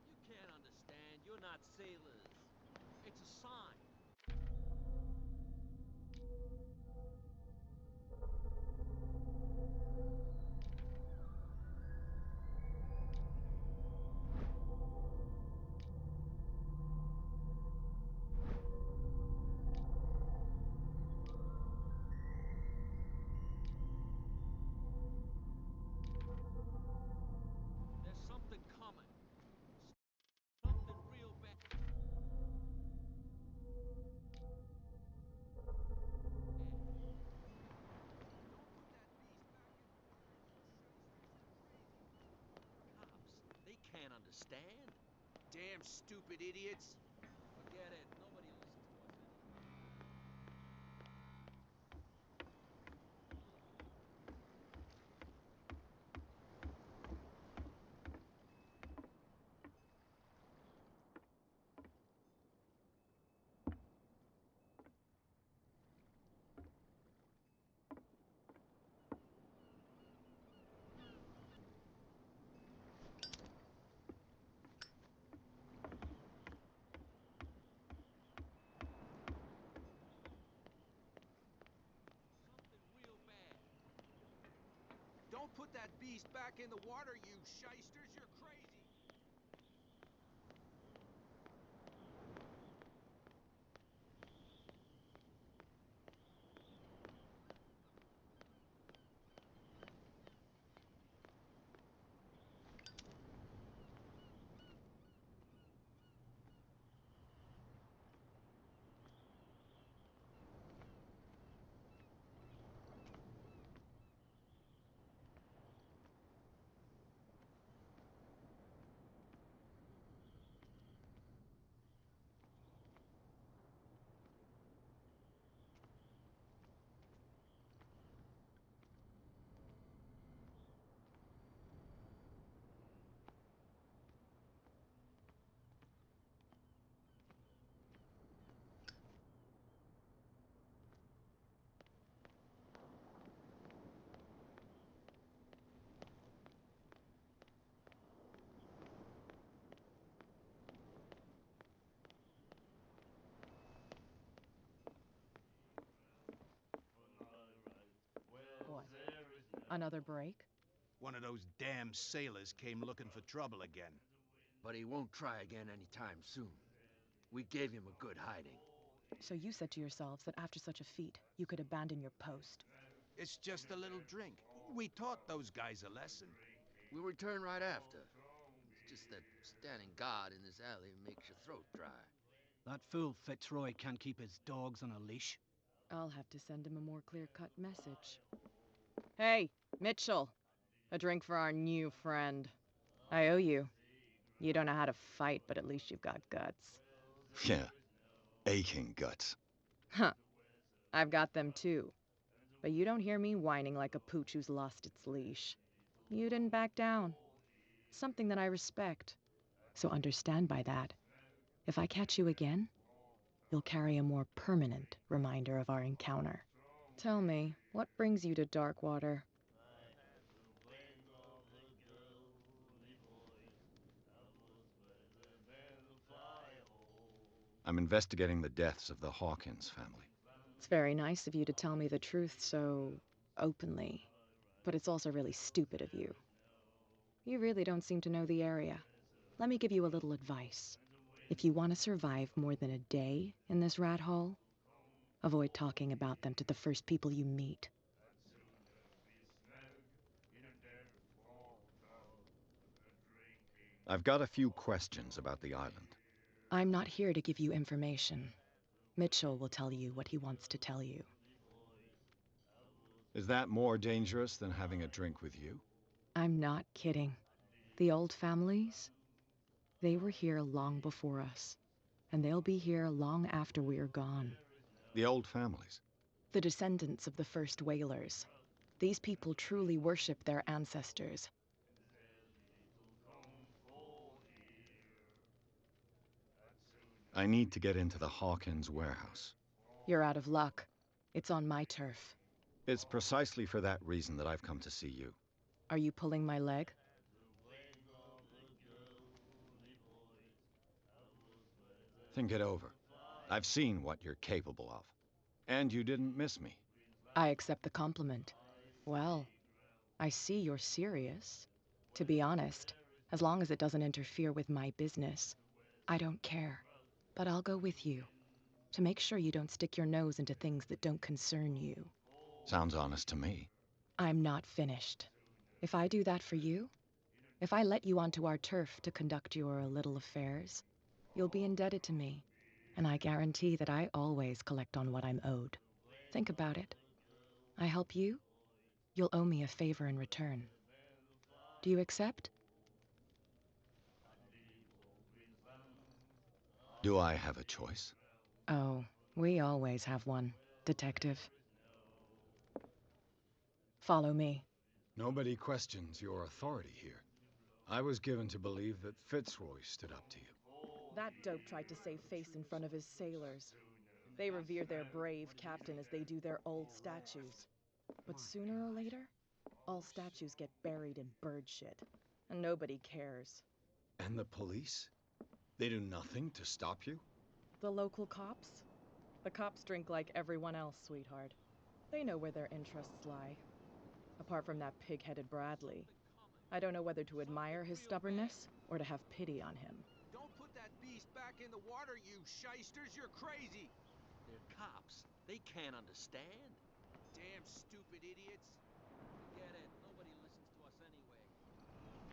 Speaker 7: You can't understand. You're not sailors. It's a sign. There's something coming. Something real bad. They can't understand.
Speaker 12: Damn stupid idiots.
Speaker 7: Forget it. Nobody listens to us anymore. put that beast back in the water, you shysters! You're crazy!
Speaker 14: What? Another break?
Speaker 16: One of those damn sailors came looking for trouble again.
Speaker 7: But he won't try again anytime soon. We gave him a good hiding.
Speaker 14: So you said to yourselves that after such a feat, you could abandon your post.
Speaker 16: It's just a little drink. We taught those guys a lesson.
Speaker 7: We'll return right after. It's just that standing guard in this alley makes your throat dry.
Speaker 10: That fool Fitzroy can't keep his dogs on a leash.
Speaker 14: I'll have to send him a more clear-cut message. Hey, Mitchell. A drink for our new friend. I owe you. You don't know how to fight, but at least you've got guts.
Speaker 2: Yeah, aching guts.
Speaker 14: Huh. I've got them too. But you don't hear me whining like a pooch who's lost its leash. You didn't back down. Something that I respect. So understand by that, if I catch you again, you'll carry a more permanent reminder of our encounter. Tell me, what brings you to Darkwater?
Speaker 2: I'm investigating the deaths of the Hawkins family.
Speaker 14: It's very nice of you to tell me the truth so openly, but it's also really stupid of you. You really don't seem to know the area. Let me give you a little advice. If you want to survive more than a day in this rat hole, avoid talking about them to the first people you meet.
Speaker 2: I've got a few questions about the island.
Speaker 14: I'm not here to give you information. Mitchell will tell you what he wants to tell you.
Speaker 2: Is that more dangerous than having a drink with you?
Speaker 14: I'm not kidding. The old families, they were here long before us, and they'll be here long after we're gone.
Speaker 2: The old families?
Speaker 14: The descendants of the first whalers. These people truly worship their ancestors.
Speaker 2: I need to get into the Hawkins warehouse.
Speaker 14: You're out of luck. It's on my turf.
Speaker 2: It's precisely for that reason that I've come to see you.
Speaker 14: Are you pulling my leg?
Speaker 2: Think it over. I've seen what you're capable of. And you didn't miss me.
Speaker 14: I accept the compliment. Well, I see you're serious. To be honest, as long as it doesn't interfere with my business, I don't care. But I'll go with you, to make sure you don't stick your nose into things that don't concern you.
Speaker 2: Sounds honest to me.
Speaker 14: I'm not finished. If I do that for you, if I let you onto our turf to conduct your little affairs, you'll be indebted to me, and I guarantee that I always collect on what I'm owed. Think about it. I help you, you'll owe me a favor in return. Do you accept?
Speaker 2: Do I have a choice?
Speaker 14: Oh, we always have one, Detective. Follow me.
Speaker 2: Nobody questions your authority here. I was given to believe that Fitzroy stood up to you.
Speaker 14: That dope tried to save face in front of his sailors. They revere their brave captain as they do their old statues. But sooner or later, all statues get buried in bird shit, and nobody cares.
Speaker 2: And the police? They do nothing to stop you?
Speaker 14: The local cops? The cops drink like everyone else, sweetheart. They know where their interests lie. Apart from that pig-headed Bradley, I don't know whether to admire his stubbornness or to have pity on him.
Speaker 16: Don't put that beast back in the water, you shysters! You're crazy!
Speaker 7: They're cops. They can't understand.
Speaker 16: Damn stupid idiots!
Speaker 7: Forget it. Nobody listens to us anyway.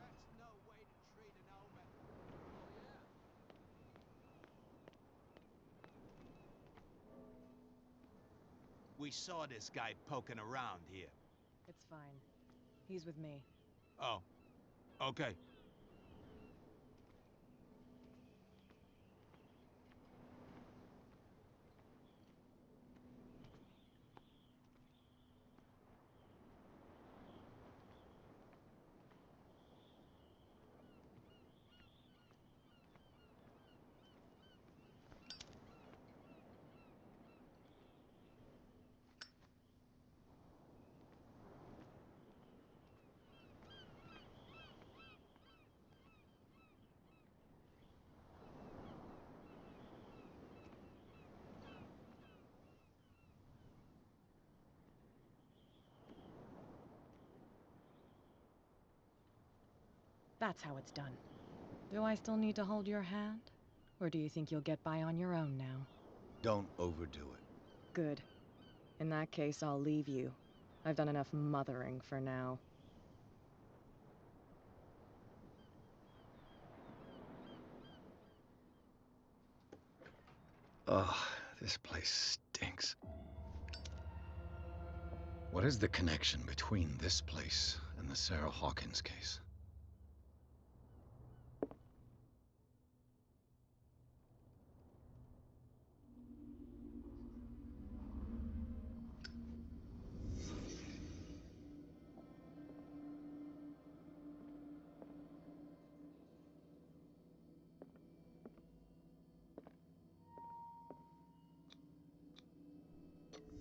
Speaker 8: That's no way to treat an omen.
Speaker 7: Oh, yeah?
Speaker 16: We saw this guy poking around here.
Speaker 14: It's fine. He's with me.
Speaker 16: Oh. Okay.
Speaker 14: That's how it's done. Do I still need to hold your hand? Or do you think you'll get by on your own now?
Speaker 2: Don't overdo it.
Speaker 14: Good. In that case, I'll leave you. I've done enough mothering for now.
Speaker 2: Ugh, this place stinks. What is the connection between this place and the Sarah Hawkins case?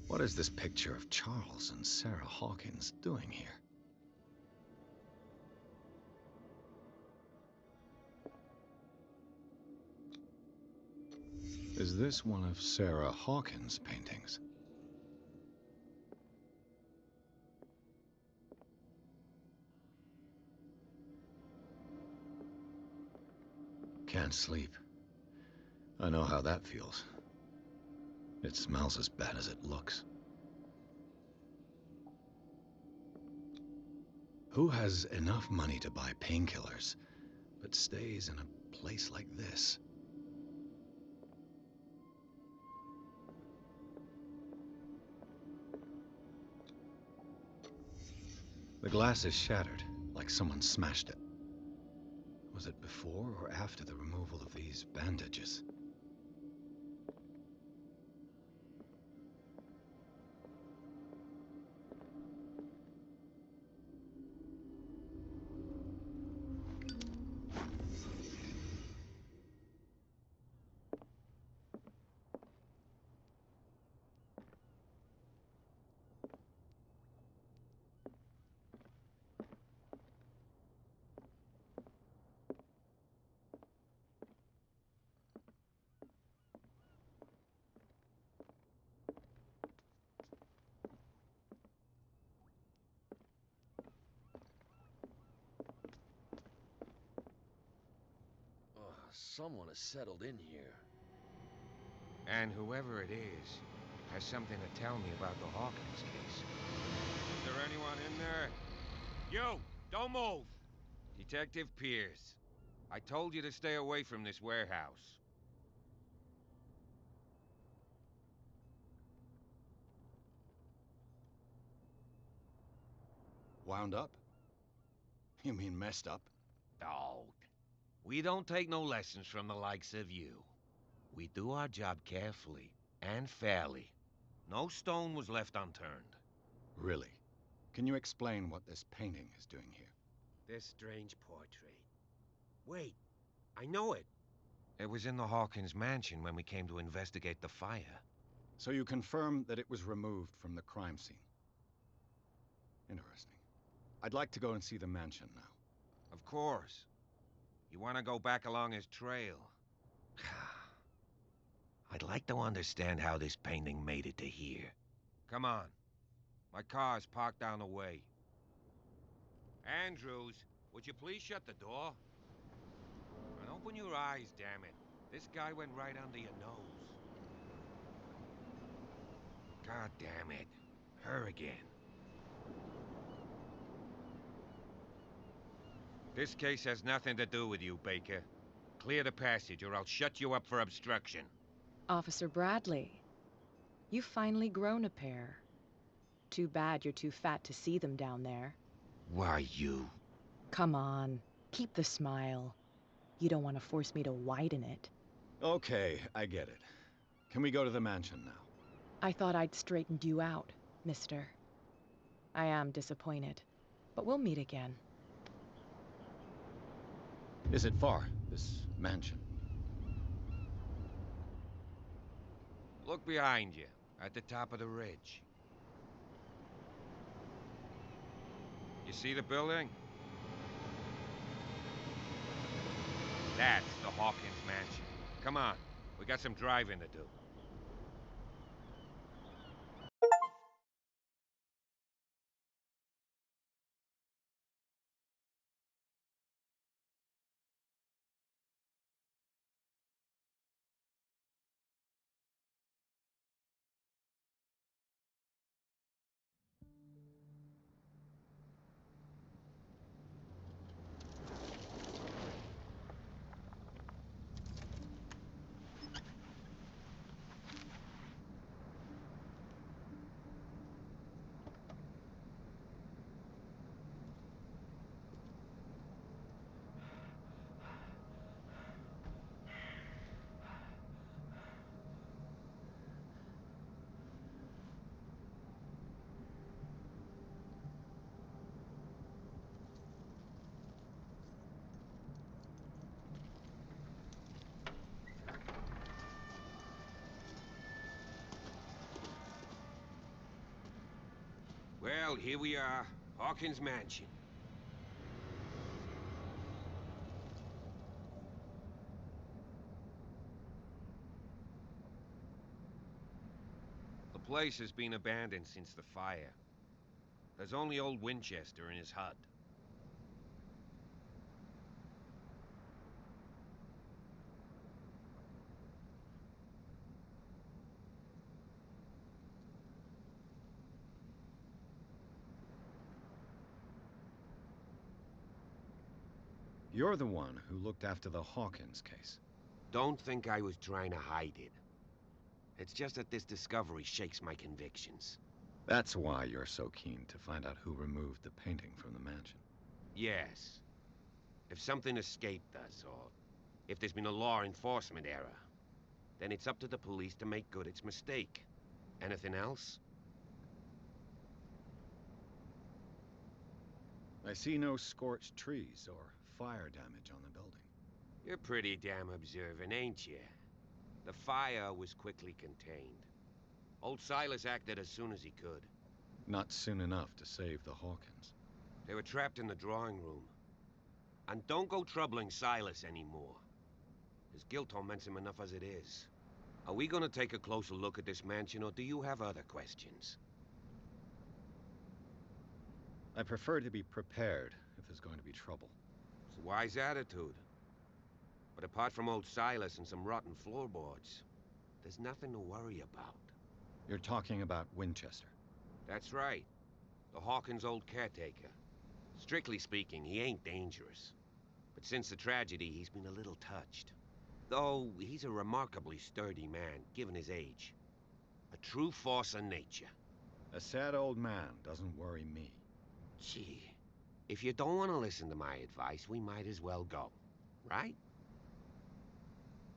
Speaker 2: What is this picture of Charles and Sarah Hawkins doing here? Is this one of Sarah Hawkins' paintings? Can't sleep. I know how that feels. It smells as bad as it looks. Who has enough money to buy painkillers, but stays in a place like this? The glass is shattered, like someone smashed it. Was it before or after the removal of these bandages?
Speaker 7: Someone has settled in here.
Speaker 6: And whoever it is has something to tell me about the Hawkins case. Is there anyone in there? You! Don't move! Detective Pierce. I told you to stay away from this warehouse.
Speaker 2: Wound up? You mean messed up?
Speaker 6: Oh, we don't take no lessons from the likes of you. We do our job carefully and fairly. No stone was left unturned.
Speaker 2: Really? Can you explain what this painting is doing here?
Speaker 6: This strange portrait. Wait, I know it. It was in the Hawkins mansion when we came to investigate the fire.
Speaker 2: So you confirm that it was removed from the crime scene? Interesting. I'd like to go and see the mansion now.
Speaker 6: Of course. You want to go back along his trail? I'd like to understand how this painting made it to here. Come on. My car's parked down the way. Andrews, would you please shut the door? And open your eyes, damn it. This guy went right under your nose. God damn it. Her again. This case has nothing to do with you, Baker. Clear the passage or I'll shut you up for obstruction.
Speaker 14: Officer Bradley, you've finally grown a pair. Too bad you're too fat to see them down there.
Speaker 6: Why, you...
Speaker 14: Come on, keep the smile. You don't want to force me to widen it.
Speaker 2: Okay, I get it. Can we go to the mansion now?
Speaker 14: I thought I'd straightened you out, mister. I am disappointed, but we'll meet again.
Speaker 2: Is it far, this mansion?
Speaker 6: Look behind you, at the top of the ridge. You see the building? That's the Hawkins mansion. Come on, we got some driving to do. Well, here we are, Hawkins Mansion. The place has been abandoned since the fire. There's only old Winchester in his hut.
Speaker 2: You're the one who looked after the Hawkins case.
Speaker 6: Don't think I was trying to hide it. It's just that this discovery shakes my convictions.
Speaker 2: That's why you're so keen to find out who removed the painting from the mansion.
Speaker 6: Yes. If something escaped us, or if there's been a law enforcement error, then it's up to the police to make good its mistake. Anything else?
Speaker 2: I see no scorched trees or fire damage on the building.
Speaker 6: You're pretty damn observant, ain't you? The fire was quickly contained. Old Silas acted as soon as he could.
Speaker 2: Not soon enough to save the Hawkins.
Speaker 6: They were trapped in the drawing room. And don't go troubling Silas anymore. His guilt torments him enough as it is. Are we gonna take a closer look at this mansion, or do you have other questions?
Speaker 2: I prefer to be prepared if there's going to be trouble.
Speaker 6: It's a wise attitude. But apart from old Silas and some rotten floorboards, there's nothing to worry about.
Speaker 2: You're talking about Winchester?
Speaker 6: That's right. The Hawkins' old caretaker. Strictly speaking, he ain't dangerous. But since the tragedy, he's been a little touched. Though, he's a remarkably sturdy man, given his age. A true force of nature.
Speaker 2: A sad old man doesn't worry me.
Speaker 6: Gee, if you don't want to listen to my advice, we might as well go. Right?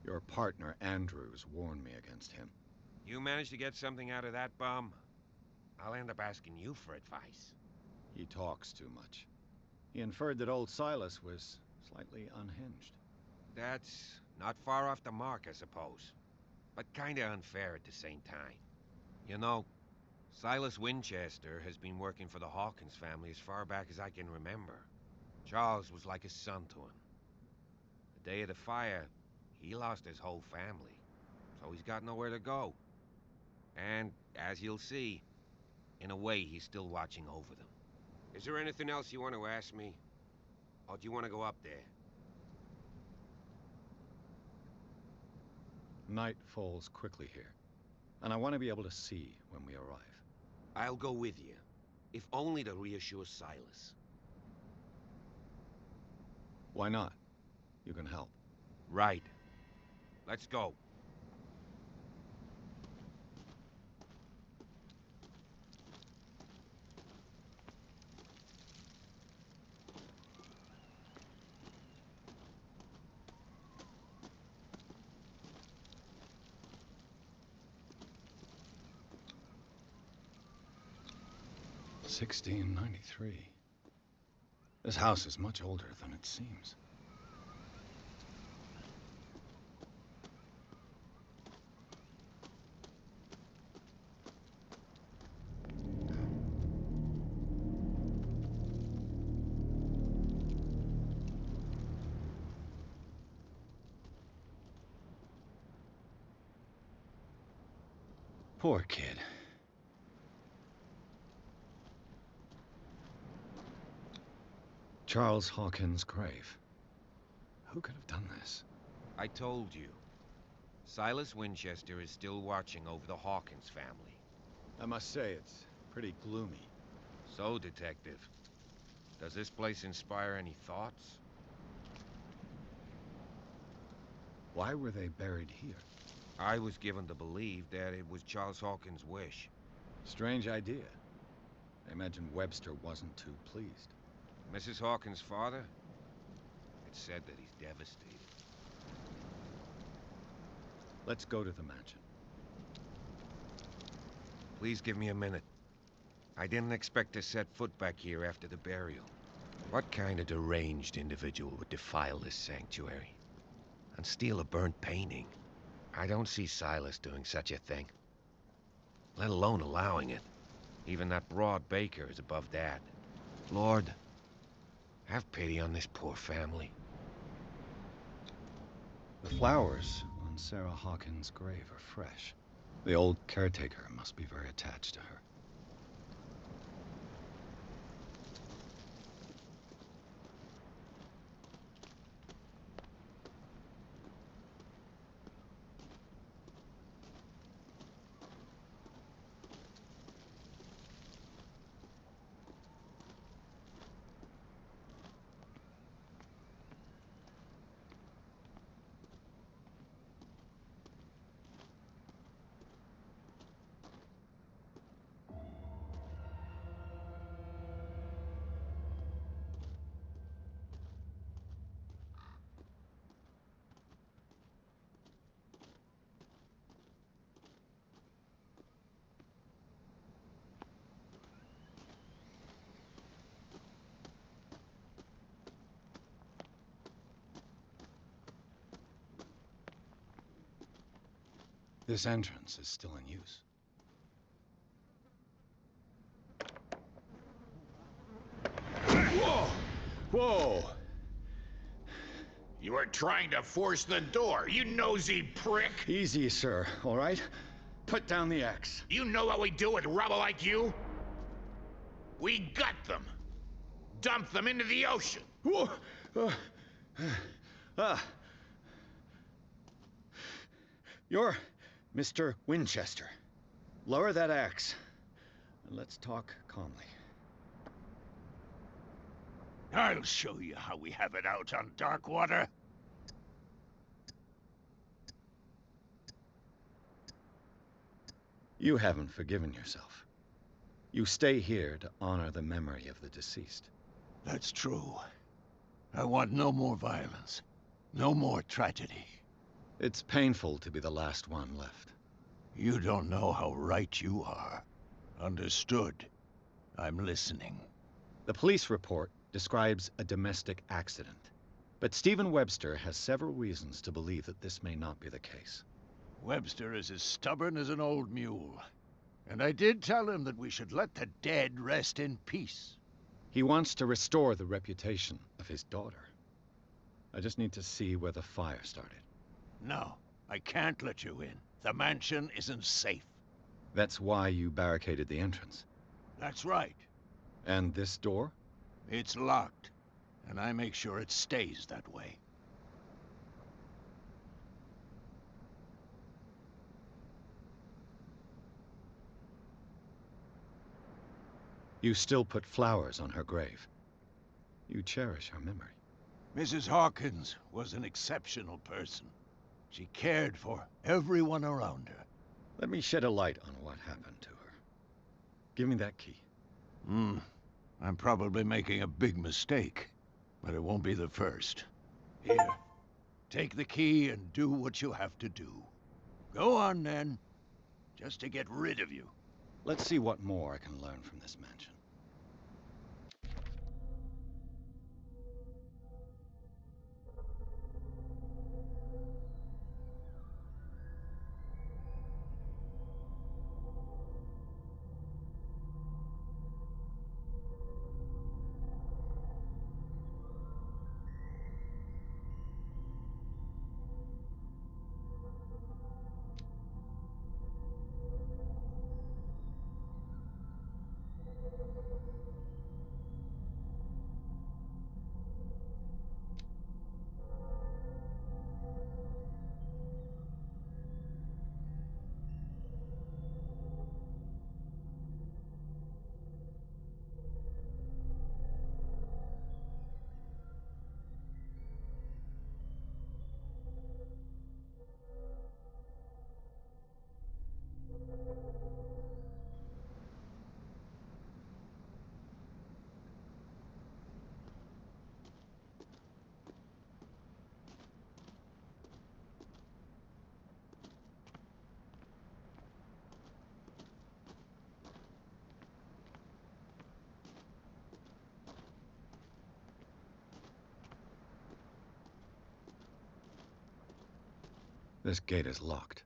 Speaker 2: Your partner, Andrews, warned me against him.
Speaker 6: You manage to get something out of that bum, I'll end up asking you for advice.
Speaker 2: He talks too much. He inferred that old Silas was slightly unhinged.
Speaker 6: That's not far off the mark, I suppose. But kinda unfair at the same time. You know, Silas Winchester has been working for the Hawkins family as far back as I can remember. Charles was like a son to him. The day of the fire, he lost his whole family, so he's got nowhere to go. And, as you'll see, in a way, he's still watching over them. Is there anything else you want to ask me? Or do you want to go up there?
Speaker 2: Night falls quickly here, and I want to be able to see when we arrive.
Speaker 6: I'll go with you, if only to reassure Silas.
Speaker 2: Why not? You can help.
Speaker 6: Right. Let's go.
Speaker 2: $1693. This house is much older than it seems. Poor kid. Charles Hawkins' grave. Who could have done this?
Speaker 6: I told you. Silas Winchester is still watching over the Hawkins family.
Speaker 2: I must say, it's pretty gloomy.
Speaker 6: So, Detective, does this place inspire any thoughts?
Speaker 2: Why were they buried here?
Speaker 6: I was given to believe that it was Charles Hawkins' wish.
Speaker 2: Strange idea. I imagine Webster wasn't too pleased.
Speaker 6: Mrs. Hawkins' father? It's said that he's devastated.
Speaker 2: Let's go to the mansion.
Speaker 6: Please give me a minute. I didn't expect to set foot back here after the burial. What kind of deranged individual would defile this sanctuary? And steal a burnt painting? I don't see Silas doing such a thing. Let alone allowing it. Even that broad baker is above that. Lord, have pity on this poor family.
Speaker 2: The flowers on Sarah Hawkins' grave are fresh. The old caretaker must be very attached to her. This entrance is still in use.
Speaker 17: Whoa!
Speaker 2: Whoa!
Speaker 17: You were trying to force the door, you nosy prick!
Speaker 2: Easy, sir, all right? Put down the axe.
Speaker 17: You know what we do with rubble like you? We gut them. Dump them into the ocean.
Speaker 2: Whoa! You're Mr. Winchester. Lower that axe, and let's talk calmly.
Speaker 17: I'll show you how we have it out on Darkwater.
Speaker 2: You haven't forgiven yourself. You stay here to honor the memory of the deceased.
Speaker 17: That's true. I want no more violence. No more tragedy.
Speaker 2: It's painful to be the last one left.
Speaker 17: You don't know how right you are. Understood. I'm listening.
Speaker 2: The police report describes a domestic accident, but Stephen Webster has several reasons to believe that this may not be the case.
Speaker 17: Webster is as stubborn as an old mule. And I did tell him that we should let the dead rest in peace.
Speaker 2: He wants to restore the reputation of his daughter. I just need to see where the fire started.
Speaker 17: No, I can't let you in. The mansion isn't safe.
Speaker 2: That's why you barricaded the entrance.
Speaker 17: That's right.
Speaker 2: And this door?
Speaker 17: It's locked, and I make sure it stays that way.
Speaker 2: You still put flowers on her grave. You cherish her memory.
Speaker 17: Mrs. Hawkins was an exceptional person. She cared for everyone around her.
Speaker 2: Let me shed a light on what happened to her. Give me that key.
Speaker 17: I'm probably making a big mistake, but it won't be the first. Here, take the key and do what you have to do. Go on, then. Just to get rid of you.
Speaker 2: Let's see what more I can learn from this mansion. This gate is locked.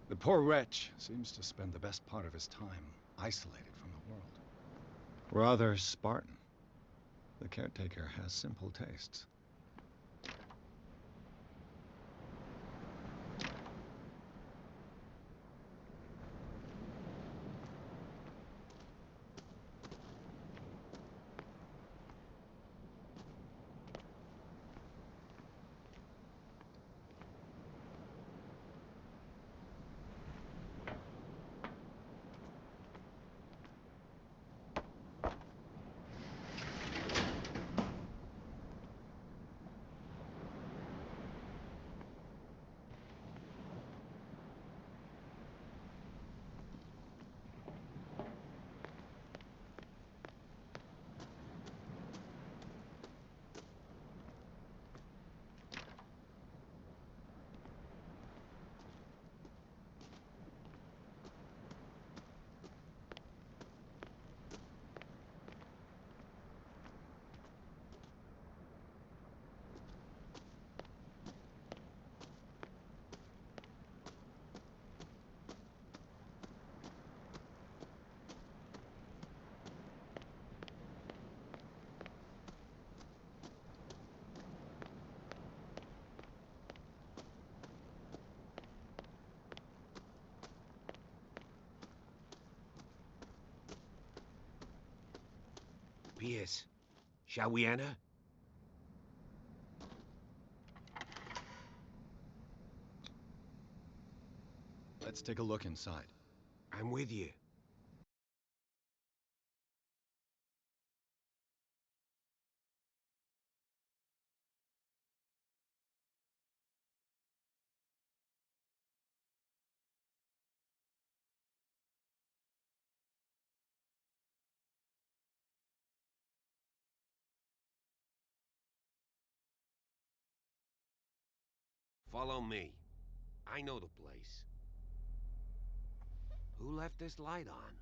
Speaker 2: The poor wretch seems to spend the best part of his time isolated from the world. Rather Spartan. The caretaker has simple tastes.
Speaker 6: Pierce, shall we enter?
Speaker 2: Let's take a look inside.
Speaker 6: I'm with you. Follow me. I know the place. Who left this light on?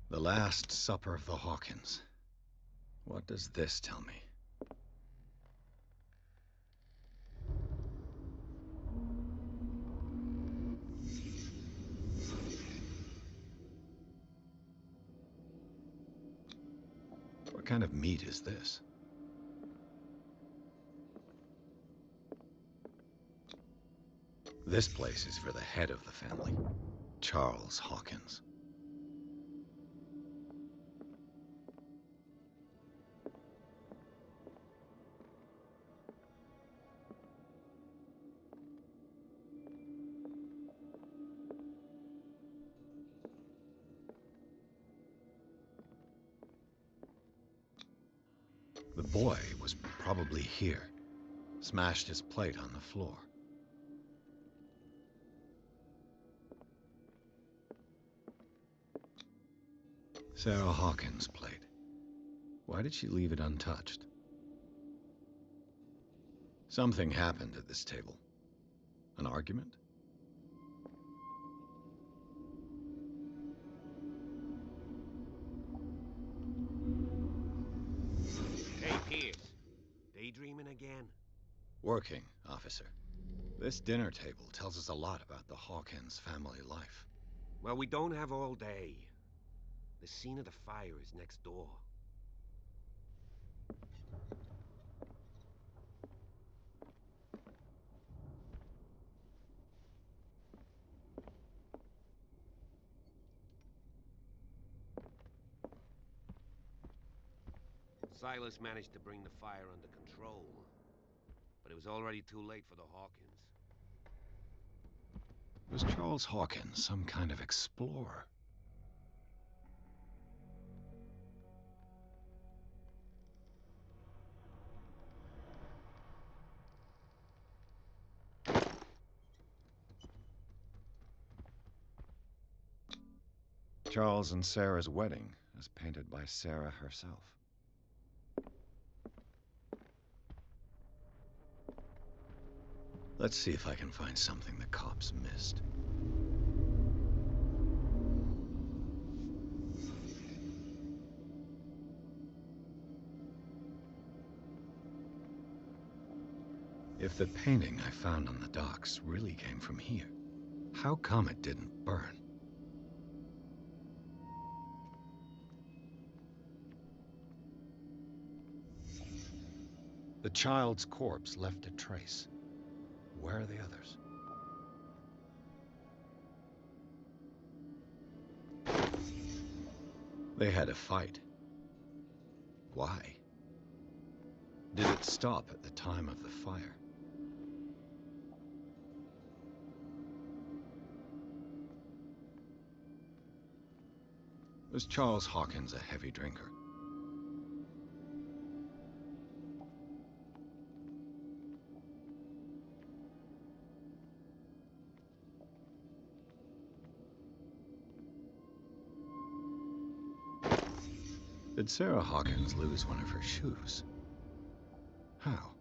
Speaker 2: The Last Supper of the Hawkins. What does this tell me? What kind of meat is this? This place is for the head of the family, Charles Hawkins. The boy was probably here, smashed his plate on the floor. Sarah Hawkins' plate. Why did she leave it untouched? Something happened at this table. An argument?
Speaker 6: Hey, Pierce. Daydreaming again?
Speaker 2: Working, officer. This dinner table tells us a lot about the Hawkins family life.
Speaker 6: Well, we don't have all day. The scene of the fire is next door. Silas managed to bring the fire under control, but it was already too late for the Hawkins.
Speaker 2: Was Charles Hawkins some kind of explorer? Charles and Sarah's wedding, as painted by Sarah herself. Let's see if I can find something the cops missed. If the painting I found on the docks really came from here, how come it didn't burn? The child's corpse left a trace. Where are the others? They had a fight. Why? Did it stop at the time of the fire? Was Charles Hawkins a heavy drinker? Did Sarah Hawkins lose one of her shoes? How?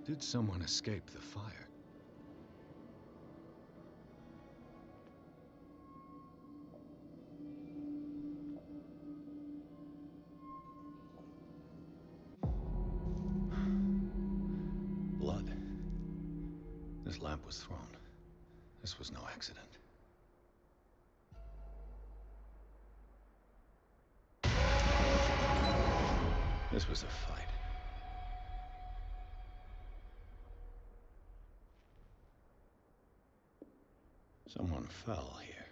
Speaker 2: Did someone escape the fire? Blood. This lamp was thrown. This was no accident. This was a fight. Someone fell here.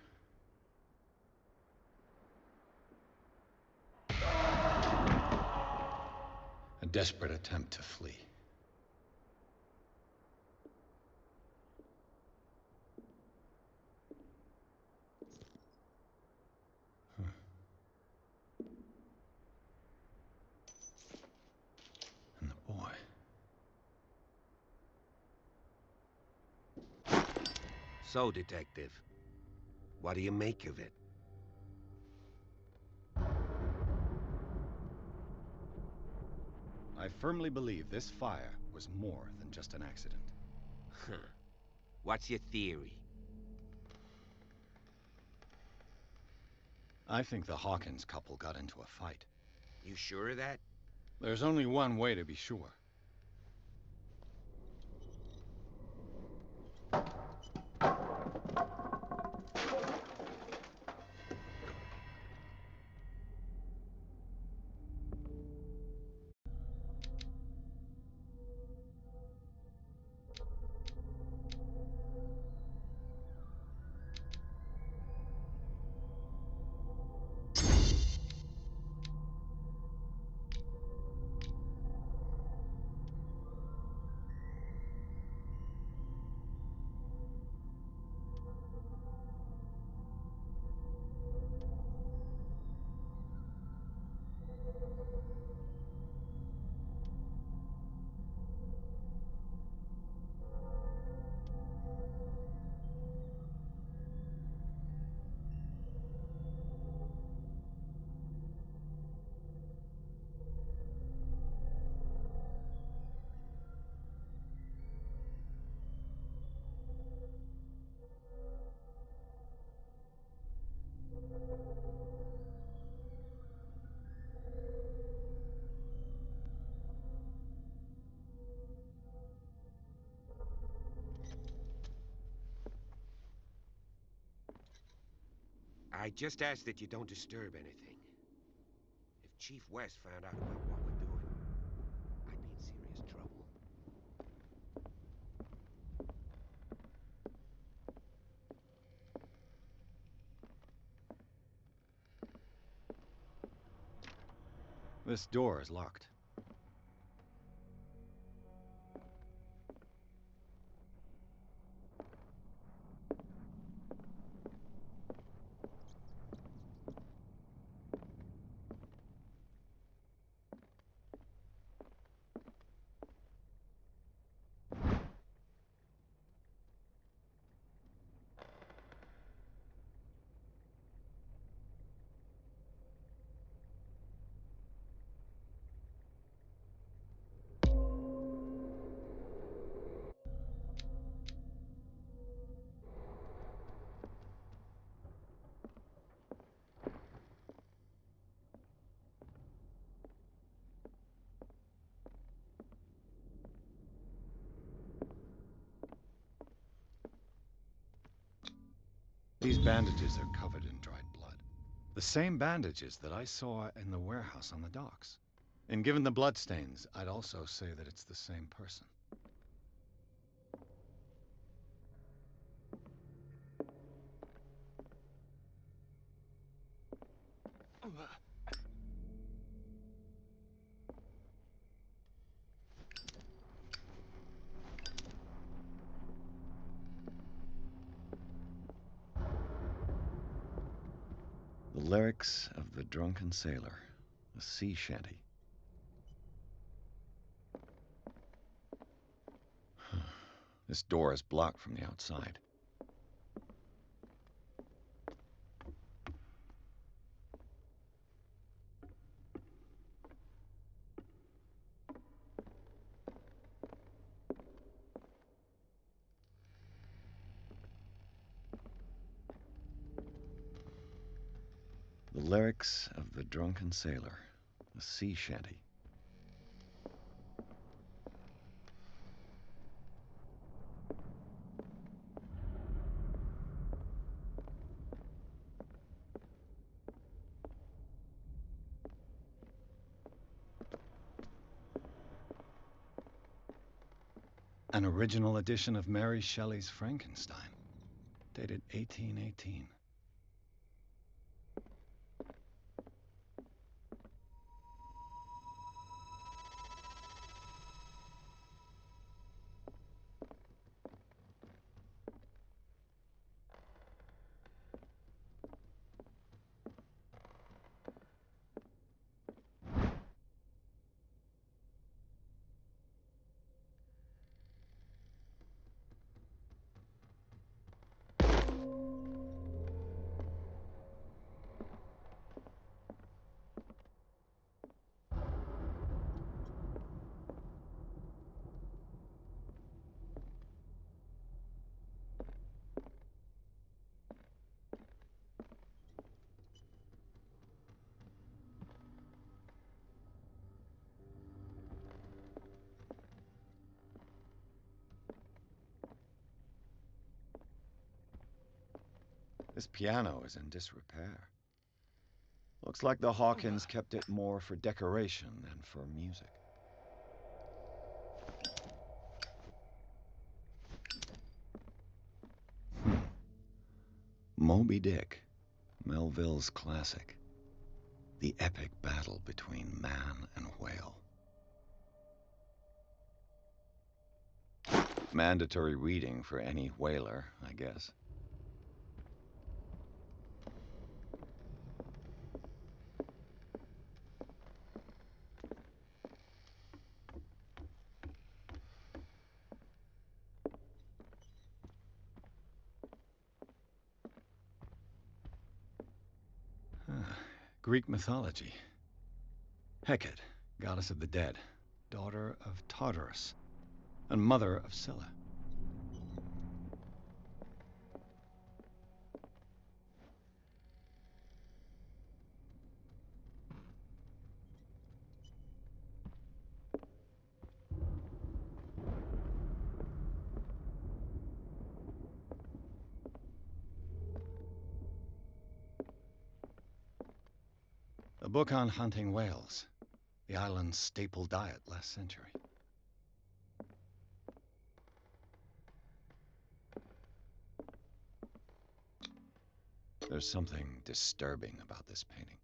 Speaker 2: A desperate attempt to flee. And the boy.
Speaker 6: So, Detective, what do you make of it?
Speaker 2: I firmly believe this fire was more than just an accident.
Speaker 6: Huh. What's your theory?
Speaker 2: I think the Hawkins couple got into a fight.
Speaker 6: You sure of that?
Speaker 2: There's only one way to be sure.
Speaker 6: I just ask that you don't disturb anything. If Chief West found out about what we're doing, I'd be in serious trouble.
Speaker 2: This door is locked. These bandages are covered in dried blood. The same bandages that I saw in the warehouse on the docks. And given the bloodstains, I'd also say that it's the same person. The lyrics of the drunken sailor, a sea shanty. This door is blocked from the outside. The lyrics of the drunken sailor, a sea shanty. An original edition of Mary Shelley's Frankenstein, dated 1818. This piano is in disrepair. Looks like the Hawkins kept it more for decoration than for music. Moby Dick, Melville's classic. The epic battle between man and whale. Mandatory reading for any whaler, I guess. Greek mythology. Hecate, goddess of the dead, daughter of Tartarus, and mother of Scylla. A book on hunting whales, the island's staple diet last century. There's something disturbing about this painting.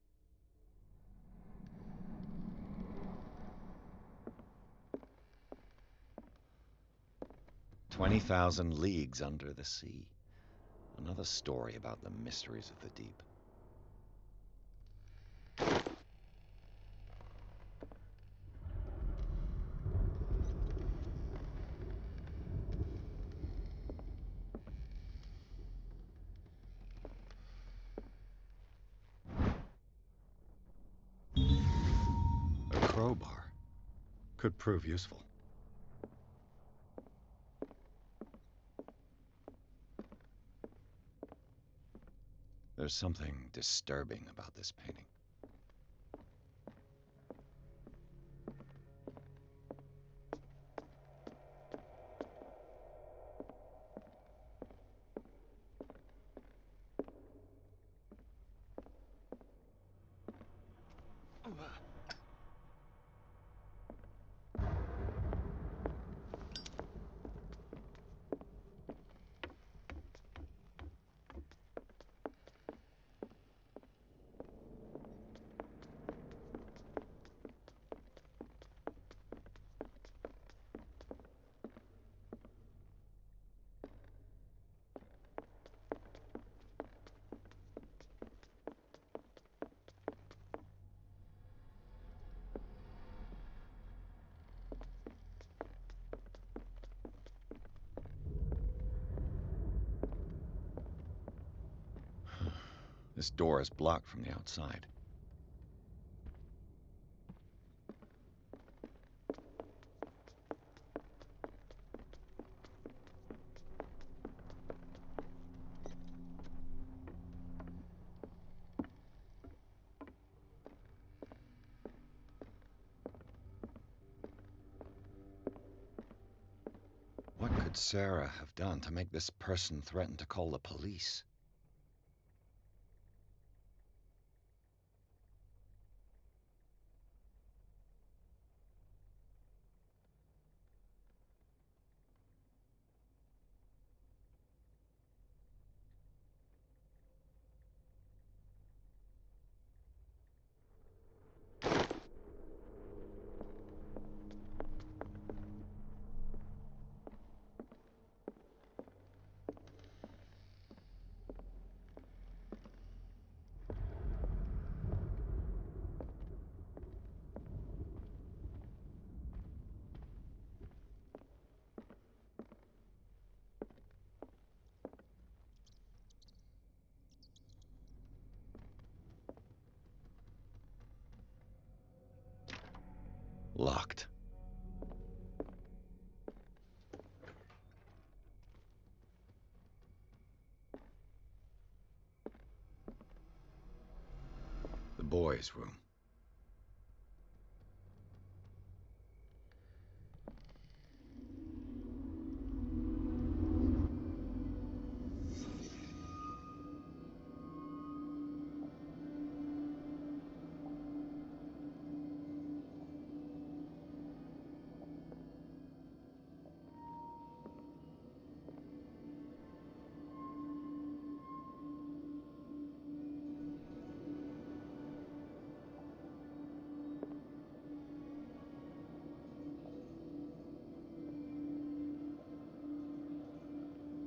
Speaker 2: 20,000 leagues under the sea. Another story about the mysteries of the deep. A crowbar could prove useful. There's something disturbing about this painting. This door is blocked from the outside. What could Sarah have done to make this person threaten to call the police? Locked. The boys' room.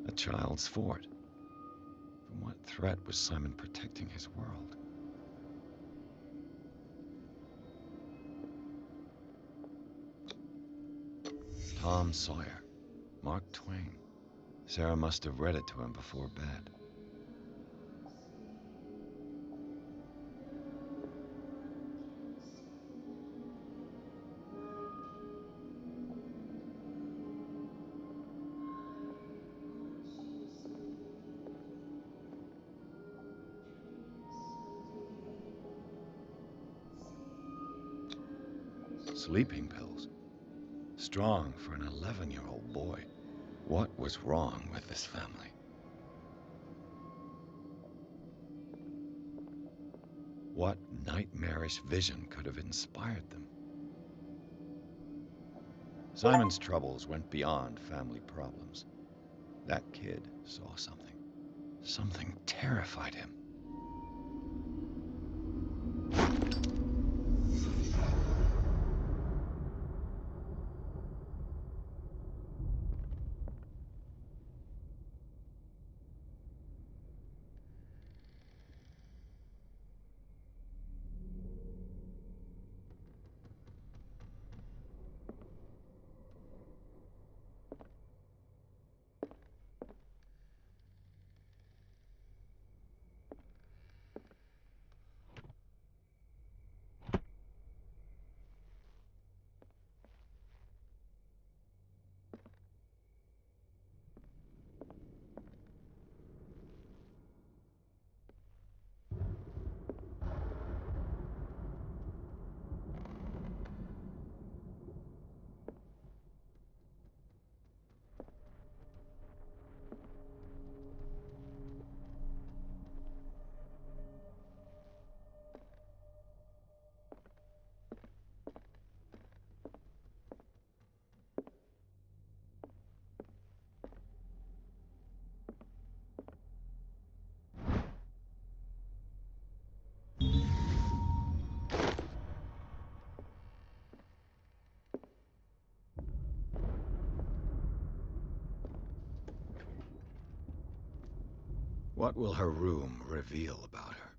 Speaker 2: A child's fort. From what threat was Simon protecting his world? Tom Sawyer. Mark Twain. Sarah must have read it to him before bed. Sleeping pills. Strong for an 11-year-old boy. What was wrong with this family? What nightmarish vision could have inspired them? Simon's troubles went beyond family problems. That kid saw something. Something terrified him. What will her room reveal about her?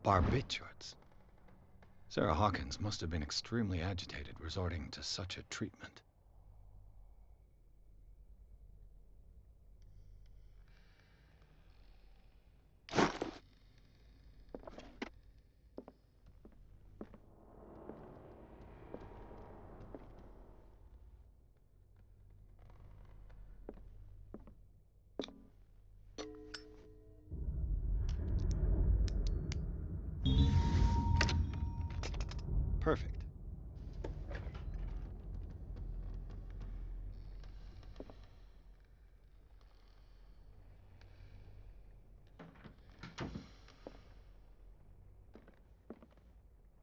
Speaker 2: Barbiturates. Sarah Hawkins must have been extremely agitated resorting to such a treatment. Perfect.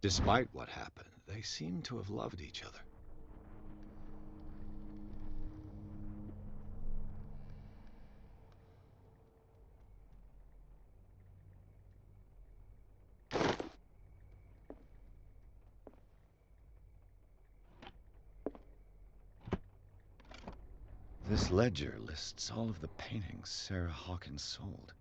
Speaker 2: Despite what happened, they seem to have loved each other. This ledger lists all of the paintings Sarah Hawkins sold.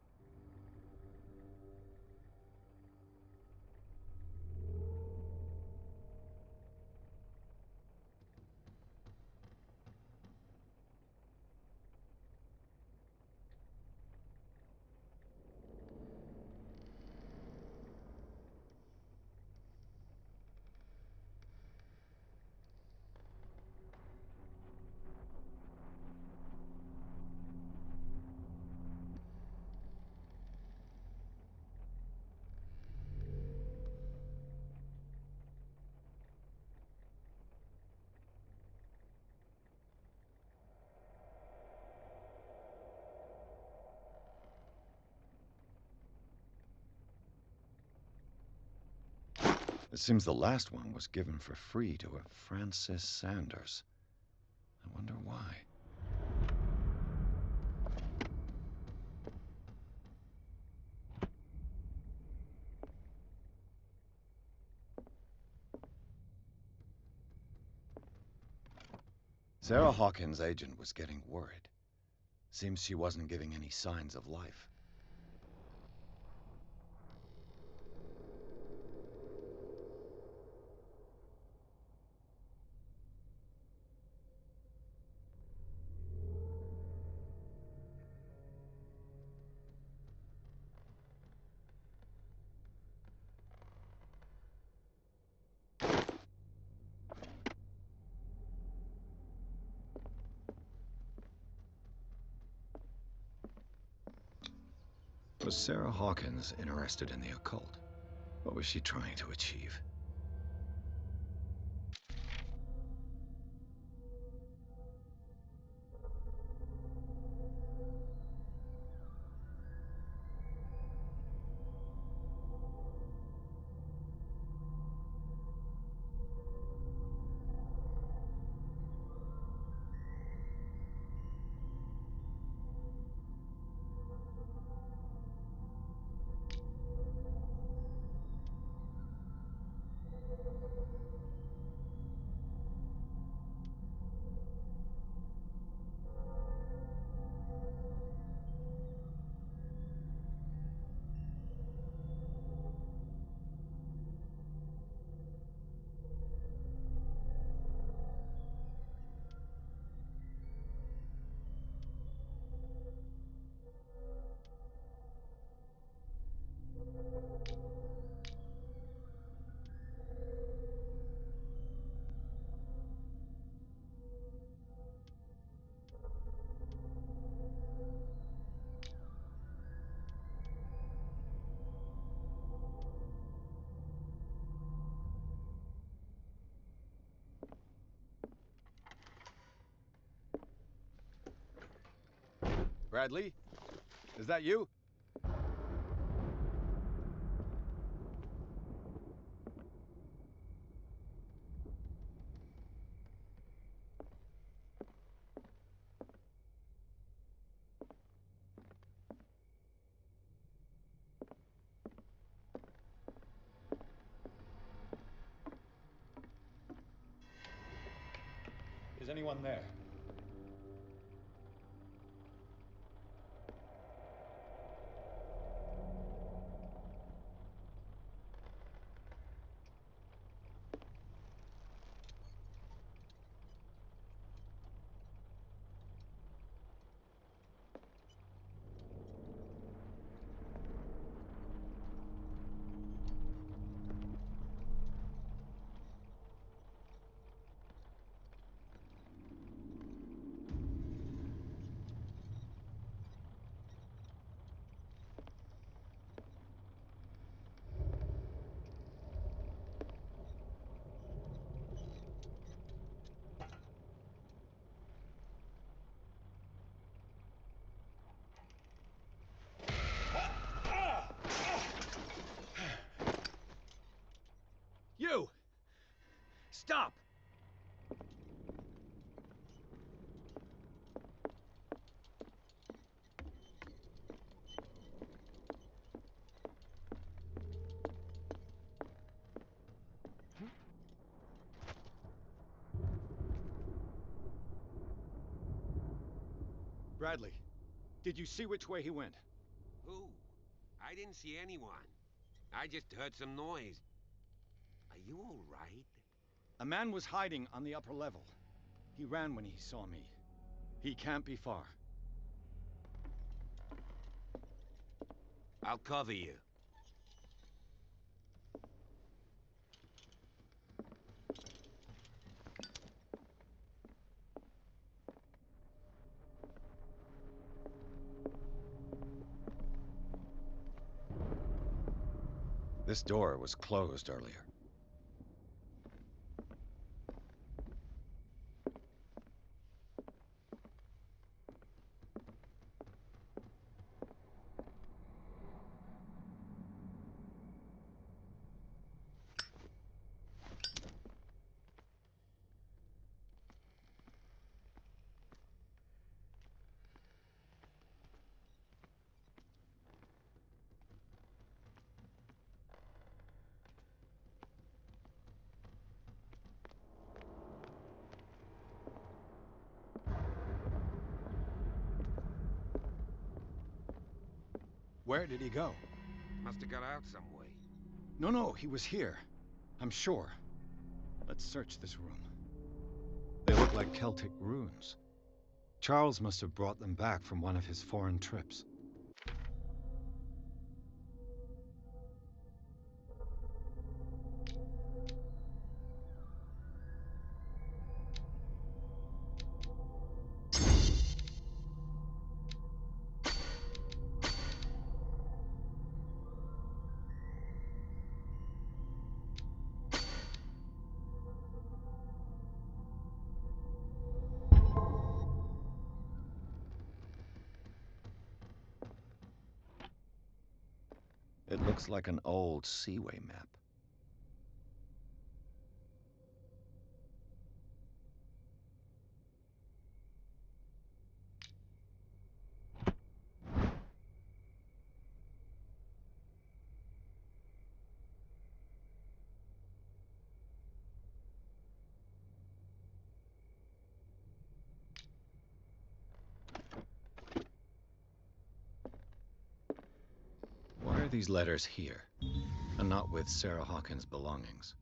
Speaker 2: It seems the last one was given for free to a Francis Sanders. I wonder why. Sarah Hawkins' agent was getting worried. Seems she wasn't giving any signs of life. Was Sarah Hawkins interested in the occult? What was she trying to achieve? Bradley? Is that you? Is anyone there?
Speaker 7: You! Stop!
Speaker 2: Bradley, did you see which way he went?
Speaker 6: Who? I didn't see anyone. I just heard some noise. Are you all right?
Speaker 2: A man was hiding on the upper level. He ran when he saw me. He can't be far.
Speaker 6: I'll cover you.
Speaker 2: This door was closed earlier. Where did he go?
Speaker 6: Must have got out some way.
Speaker 2: No, he was here. I'm sure. Let's search this room. They look like Celtic runes. Charles must have brought them back from one of his foreign trips. It looks like an old seaway map. Why are these letters here, and not with Sarah Hawkins' belongings?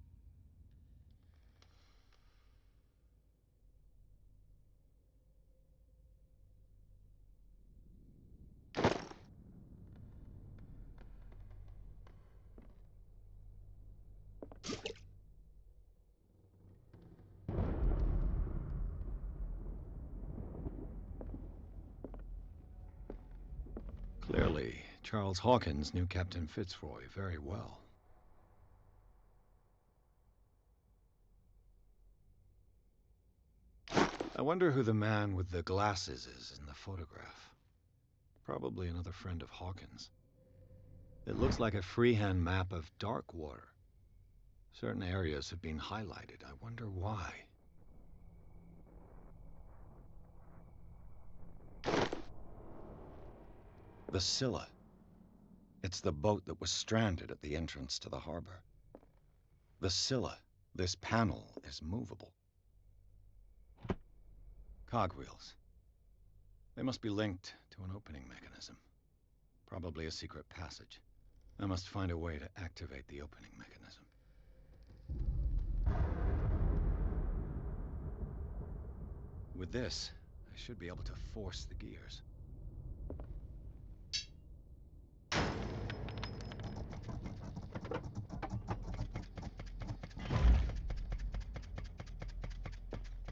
Speaker 2: Clearly, Charles Hawkins knew Captain Fitzroy very well. I wonder who the man with the glasses is in the photograph. Probably another friend of Hawkins. It looks like a freehand map of dark water. Certain areas have been highlighted. I wonder why. The Scylla. It's the boat that was stranded at the entrance to the harbor. The Scylla. This panel is movable. Cogwheels. They must be linked to an opening mechanism. Probably a secret passage. I must find a way to activate the opening mechanism. With this, I should be able to force the gears.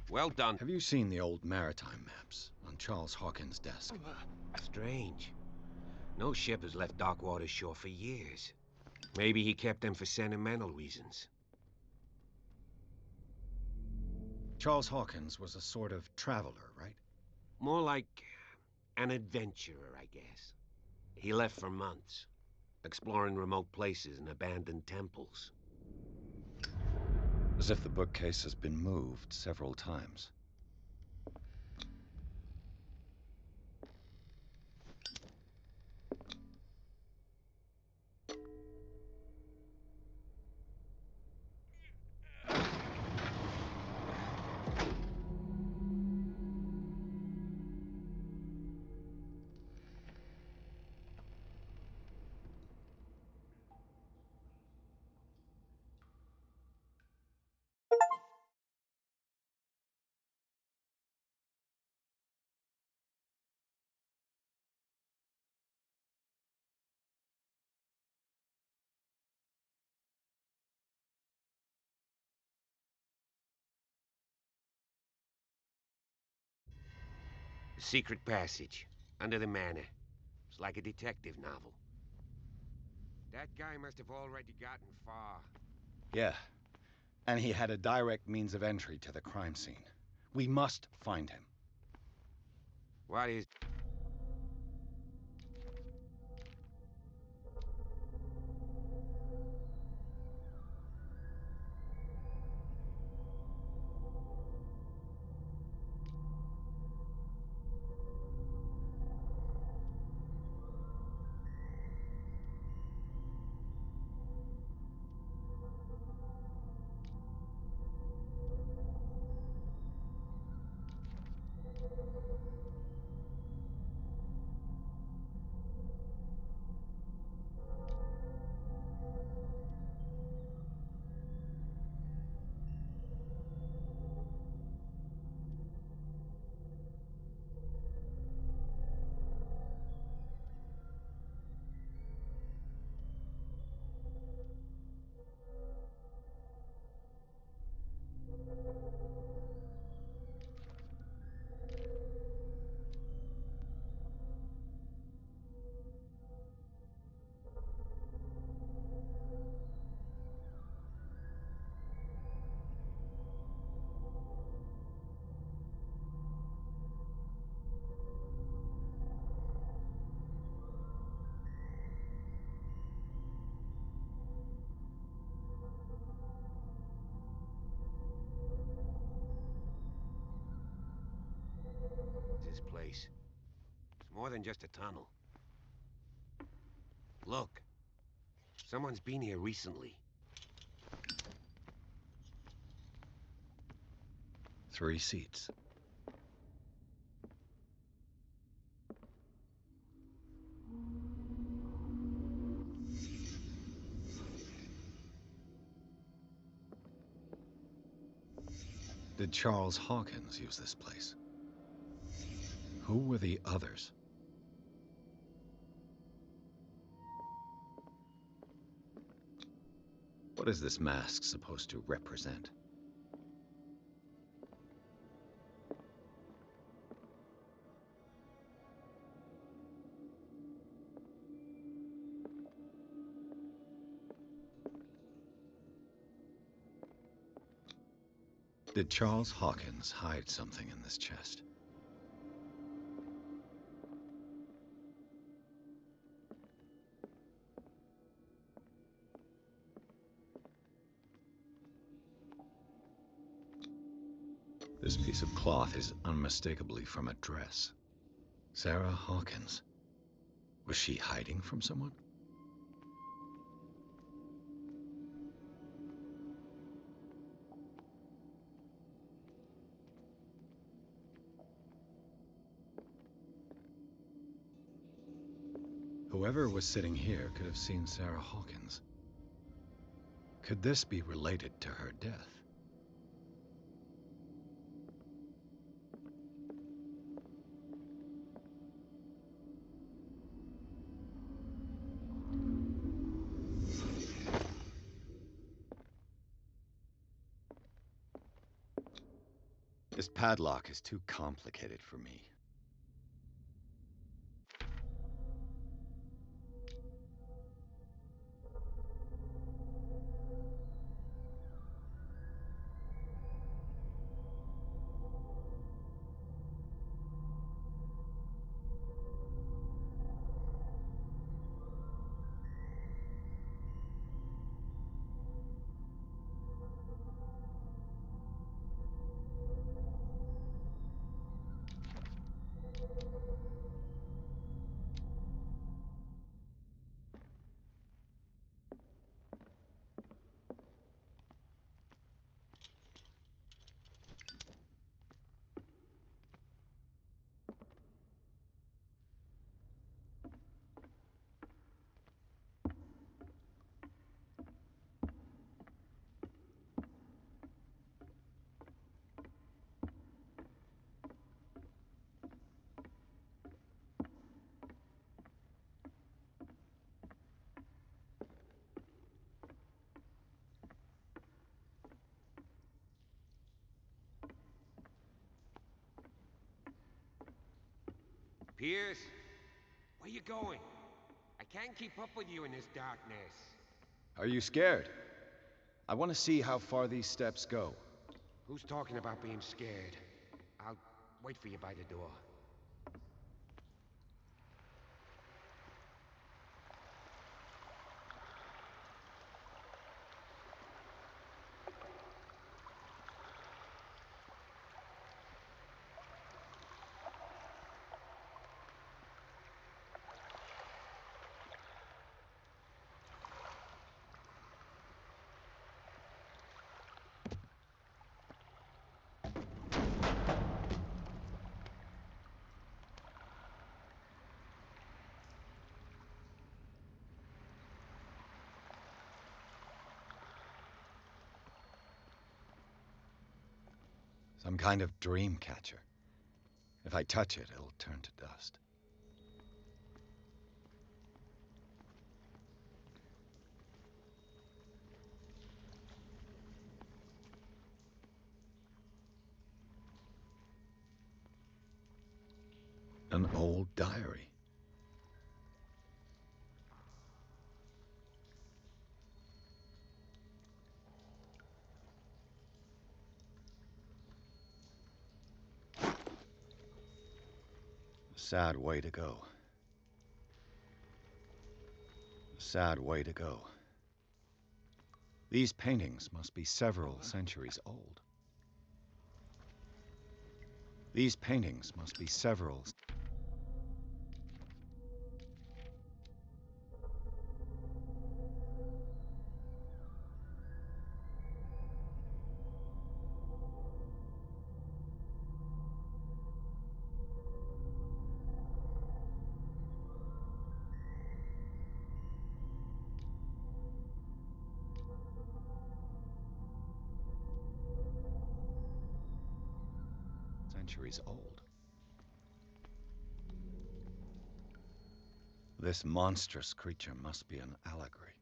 Speaker 6: Well done.
Speaker 2: Have you seen the old maritime maps on Charles Hawkins' desk?
Speaker 6: Strange. No ship has left Darkwater's shore for years. Maybe he kept them for sentimental reasons.
Speaker 2: Charles Hawkins was a sort of traveler, right?
Speaker 6: More like an adventurer, I guess. He left for months, exploring remote places and abandoned temples.
Speaker 2: As if the bookcase has been moved several times.
Speaker 6: A secret passage, under the manor. It's like a detective novel. That guy must have already gotten far.
Speaker 2: Yeah, and he had a direct means of entry to the crime scene. We must find him.
Speaker 6: What is... this place? It's more than just a tunnel. Look. Someone's been here recently.
Speaker 2: 3 seats. Did Charles Hawkins use this place? Who were the others? What is this mask supposed to represent? Did Charles Hawkins hide something in this chest? This piece of cloth is unmistakably from a dress. Sarah Hawkins. Was she hiding from someone? Whoever was sitting here could have seen Sarah Hawkins. Could this be related to her death? This padlock is too complicated for me.
Speaker 6: Pierce, where you going? I can't keep up with you in this darkness.
Speaker 2: Are you scared? I want to see how far these steps go.
Speaker 6: Who's talking about being scared? I'll wait for you by the door.
Speaker 2: Some kind of dream catcher. If I touch it, it'll turn to dust. An old diary. A sad way to go. A sad way to go. These paintings must be several centuries old. These paintings must be several... centuries old. This monstrous creature must be an allegory.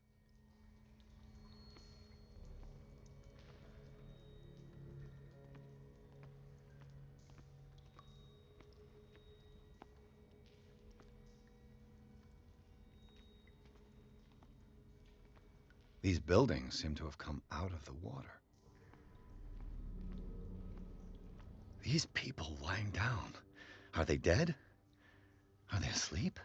Speaker 2: These buildings seem to have come out of the water. These people lying down, are they dead? Are they asleep?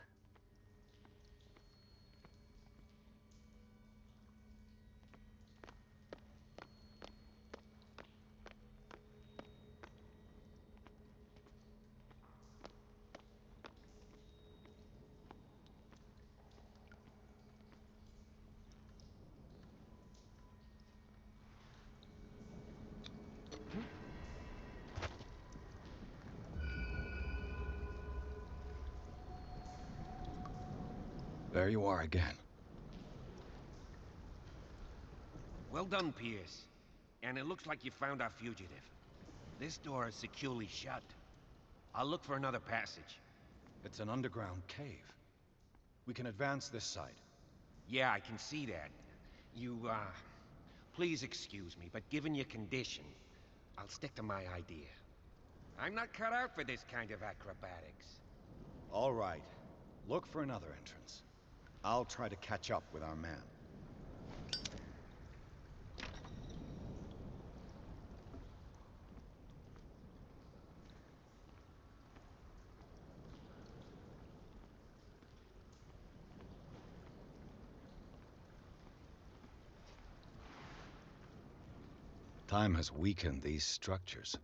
Speaker 2: There you are again.
Speaker 6: Well done, Pierce. And it looks like you found our fugitive. This door is securely shut. I'll look for another passage.
Speaker 18: It's an underground cave. We can advance this side.
Speaker 6: Yeah, I can see that. Please excuse me, but given your condition, I'll stick to my idea. I'm not cut out for this kind of acrobatics.
Speaker 18: All right. Look for another entrance. I'll try to catch up with our man.
Speaker 2: Time has weakened these structures.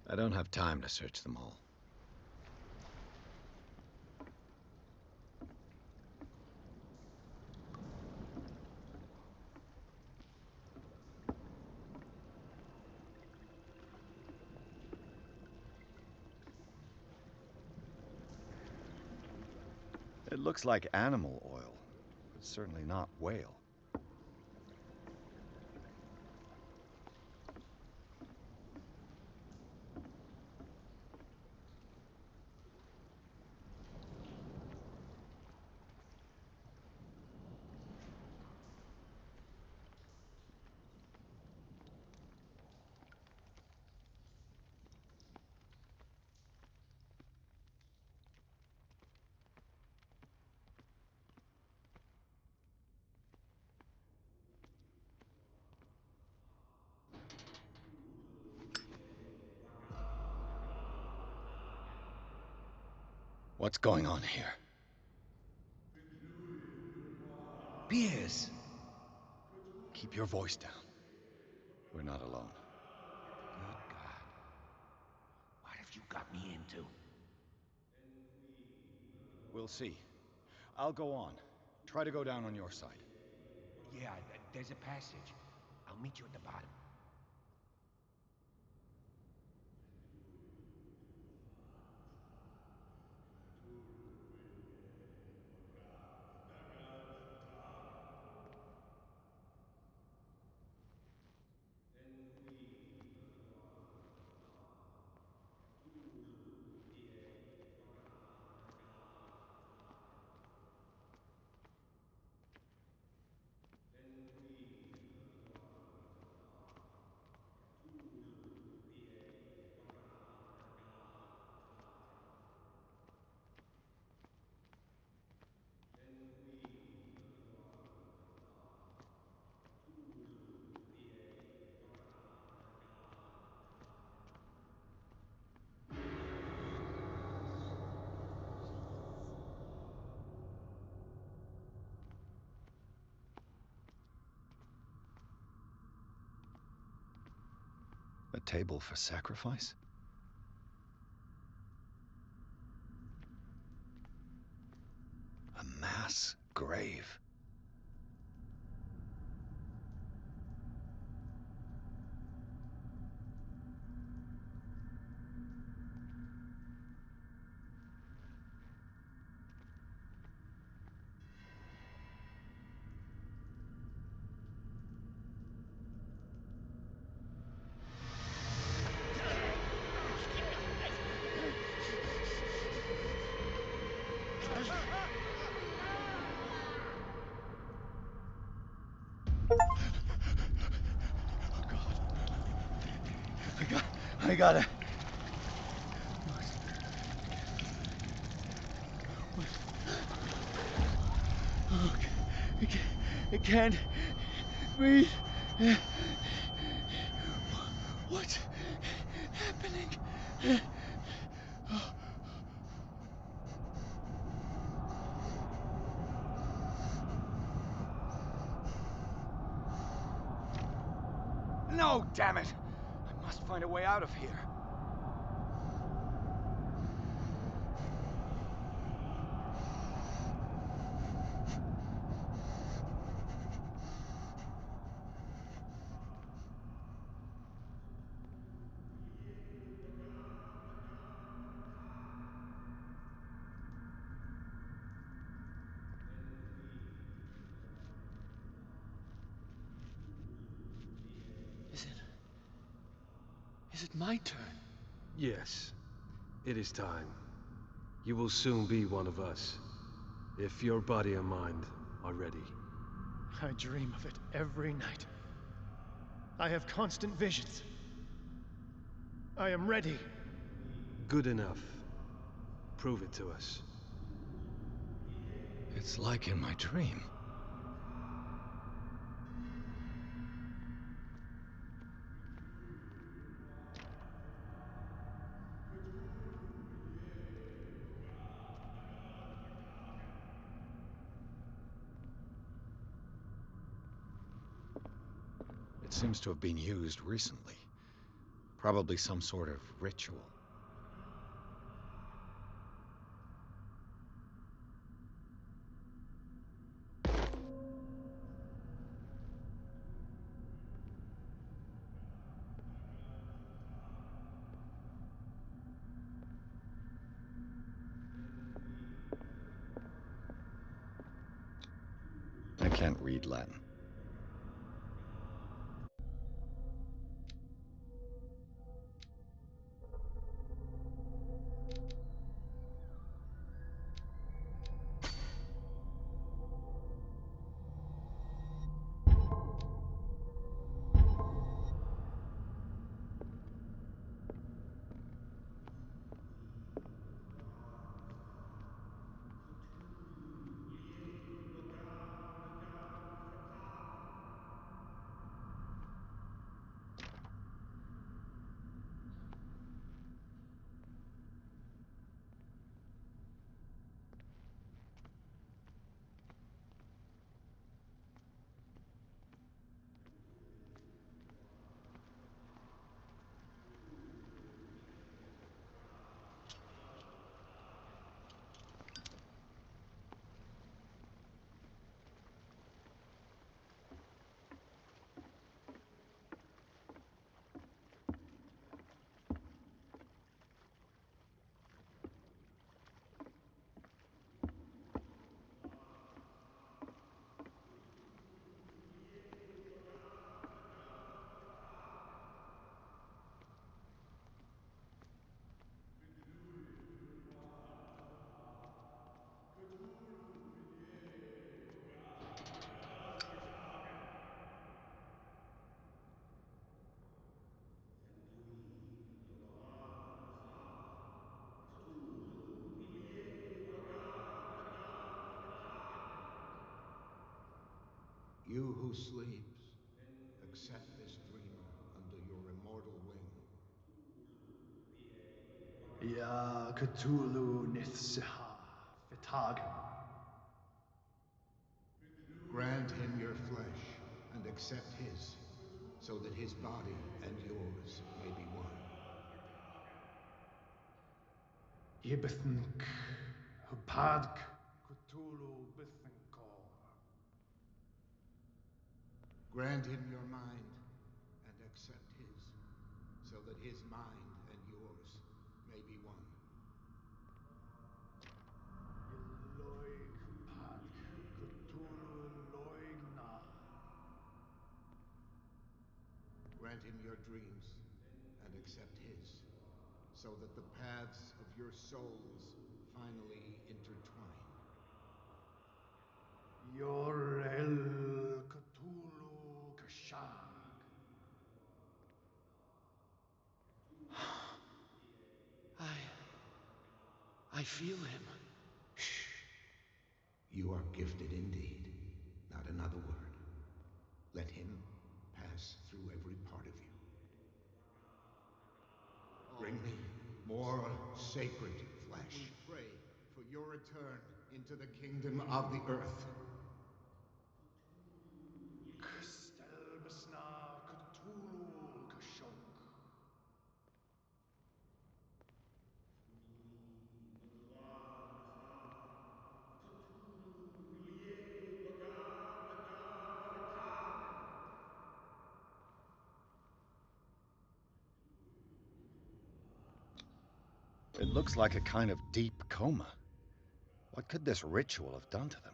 Speaker 2: I don't have time to search them all. It looks like animal oil, but certainly not whale. What's going on here?
Speaker 6: Pierce!
Speaker 2: Keep your voice down. We're not alone.
Speaker 6: Good God. What have you got me into?
Speaker 18: We'll see. I'll go on. Try to go down on your side.
Speaker 6: Yeah, there's a passage. I'll meet you at the bottom.
Speaker 2: A table for sacrifice? A mass grave. I got it. I can't breathe. What's happening?
Speaker 18: No, damn it! I must find a way out of here.
Speaker 11: Is it my turn?
Speaker 19: Yes. It is time. You will soon be one of us, if your body and mind are ready.
Speaker 11: I dream of it every night. I have constant visions. I am ready.
Speaker 19: Good enough. Prove it to us.
Speaker 2: It's like in my dream. It seems to have been used recently. Probably some sort of ritual. I can't read Latin.
Speaker 17: You who sleeps, accept this dreamer under your immortal wing.
Speaker 11: Ya Cthulhu Nithsiha Fitagen.
Speaker 17: Grant him your flesh and accept his, so that his body and yours may be one.
Speaker 11: Ibithink Hupadk Cthulhu Bithinkor.
Speaker 17: Grant him your mind and accept his, so that his mind and yours may be one.
Speaker 11: Loig Hupadk Cthulhu Loigna.
Speaker 17: Grant him your dreams and accept his, so that the paths of your souls finally intertwine.
Speaker 11: Yorel Cthulhu Kashag. I feel him.
Speaker 17: You are gifted indeed. Not another word. Let him pass through every part of you. Bring me more sacred flesh. We pray for your return into the kingdom of the earth.
Speaker 11: Kstelbsna Cthulhu
Speaker 18: It looks like a kind of deep coma. What could this ritual have done to them?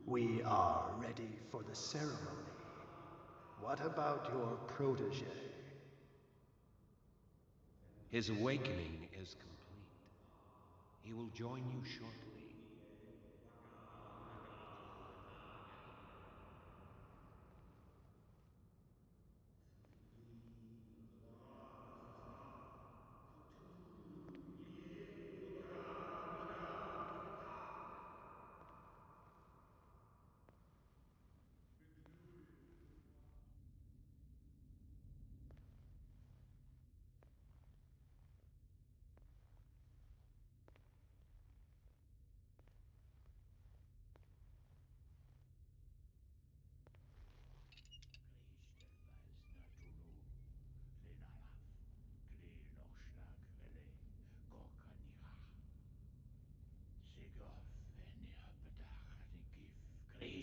Speaker 11: We are ready for the ceremony. What about your protege?
Speaker 20: His awakening is complete. He will join you shortly.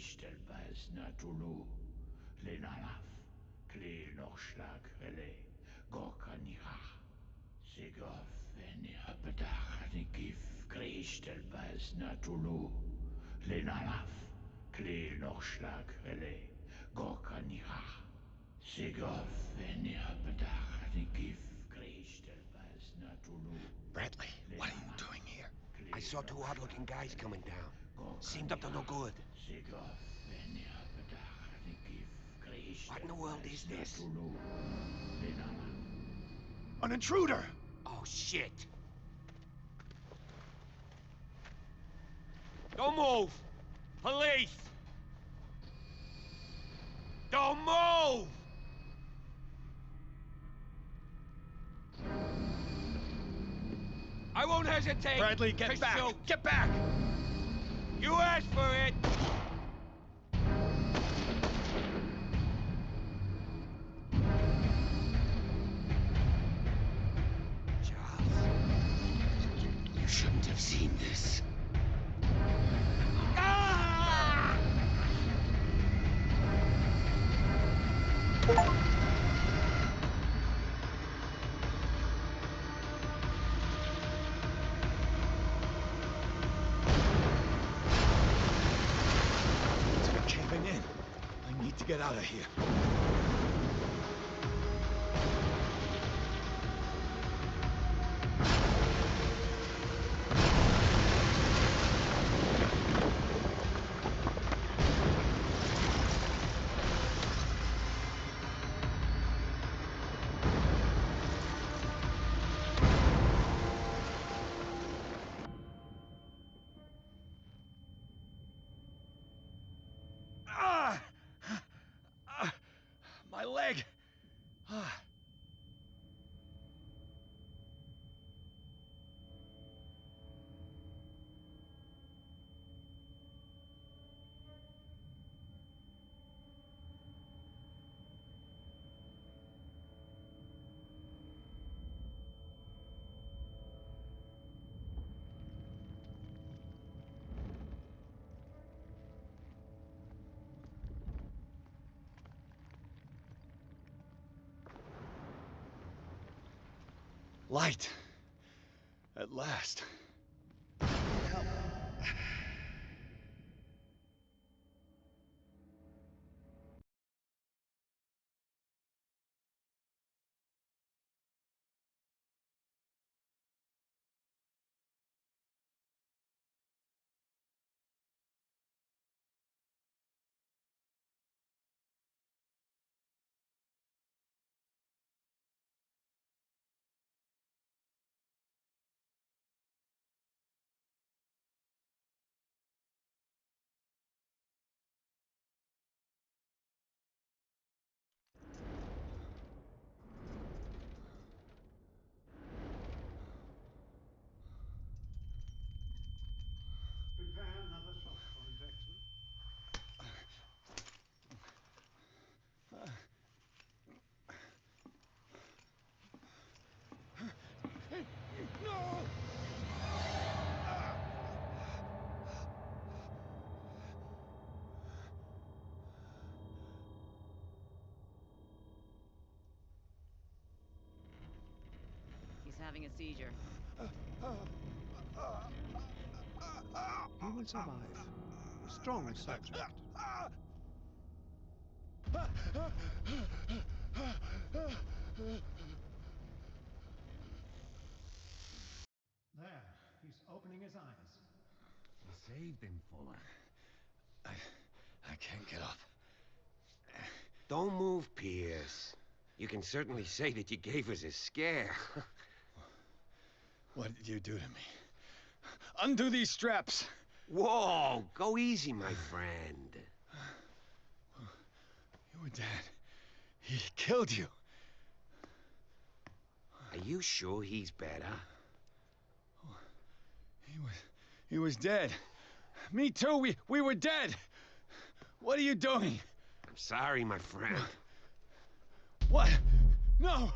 Speaker 13: Kristelbas natulu, lenalaf, kli nochschlag rele, gorkanira. Sigov veni hapedach nikif, Kristelbas natulu, lenalaf, kli nochschlag rele, gorkanira. Sigov veni hapedach nikif, Kristelbas natulu.
Speaker 6: Bradley, what are you doing here? I saw two odd-looking guys coming down. Seemed up to no good. What in the world is this?
Speaker 11: An intruder!
Speaker 6: Oh, shit! Don't move! Police! Don't move! I won't hesitate!
Speaker 11: Bradley, get back!
Speaker 6: Shoot.
Speaker 11: Get back!
Speaker 6: You asked for it! You shouldn't have seen this. Ah!
Speaker 11: It's caving in. I need to get out of here. My leg! Light. At last.
Speaker 21: having a seizure.
Speaker 11: He will survive. Strong subject.
Speaker 10: There, he's opening his eyes.
Speaker 6: You saved him, Fuller.
Speaker 2: I can't get up.
Speaker 6: Don't move, Pierce. You can certainly say that you gave us a scare.
Speaker 2: What did you do to me? Undo these straps!
Speaker 6: Whoa! Go easy, my friend.
Speaker 2: You were dead. He killed you.
Speaker 6: Are you sure he's better?
Speaker 2: He was dead. Me too. We were dead. What are you doing?
Speaker 6: I'm sorry, my friend.
Speaker 2: What? No!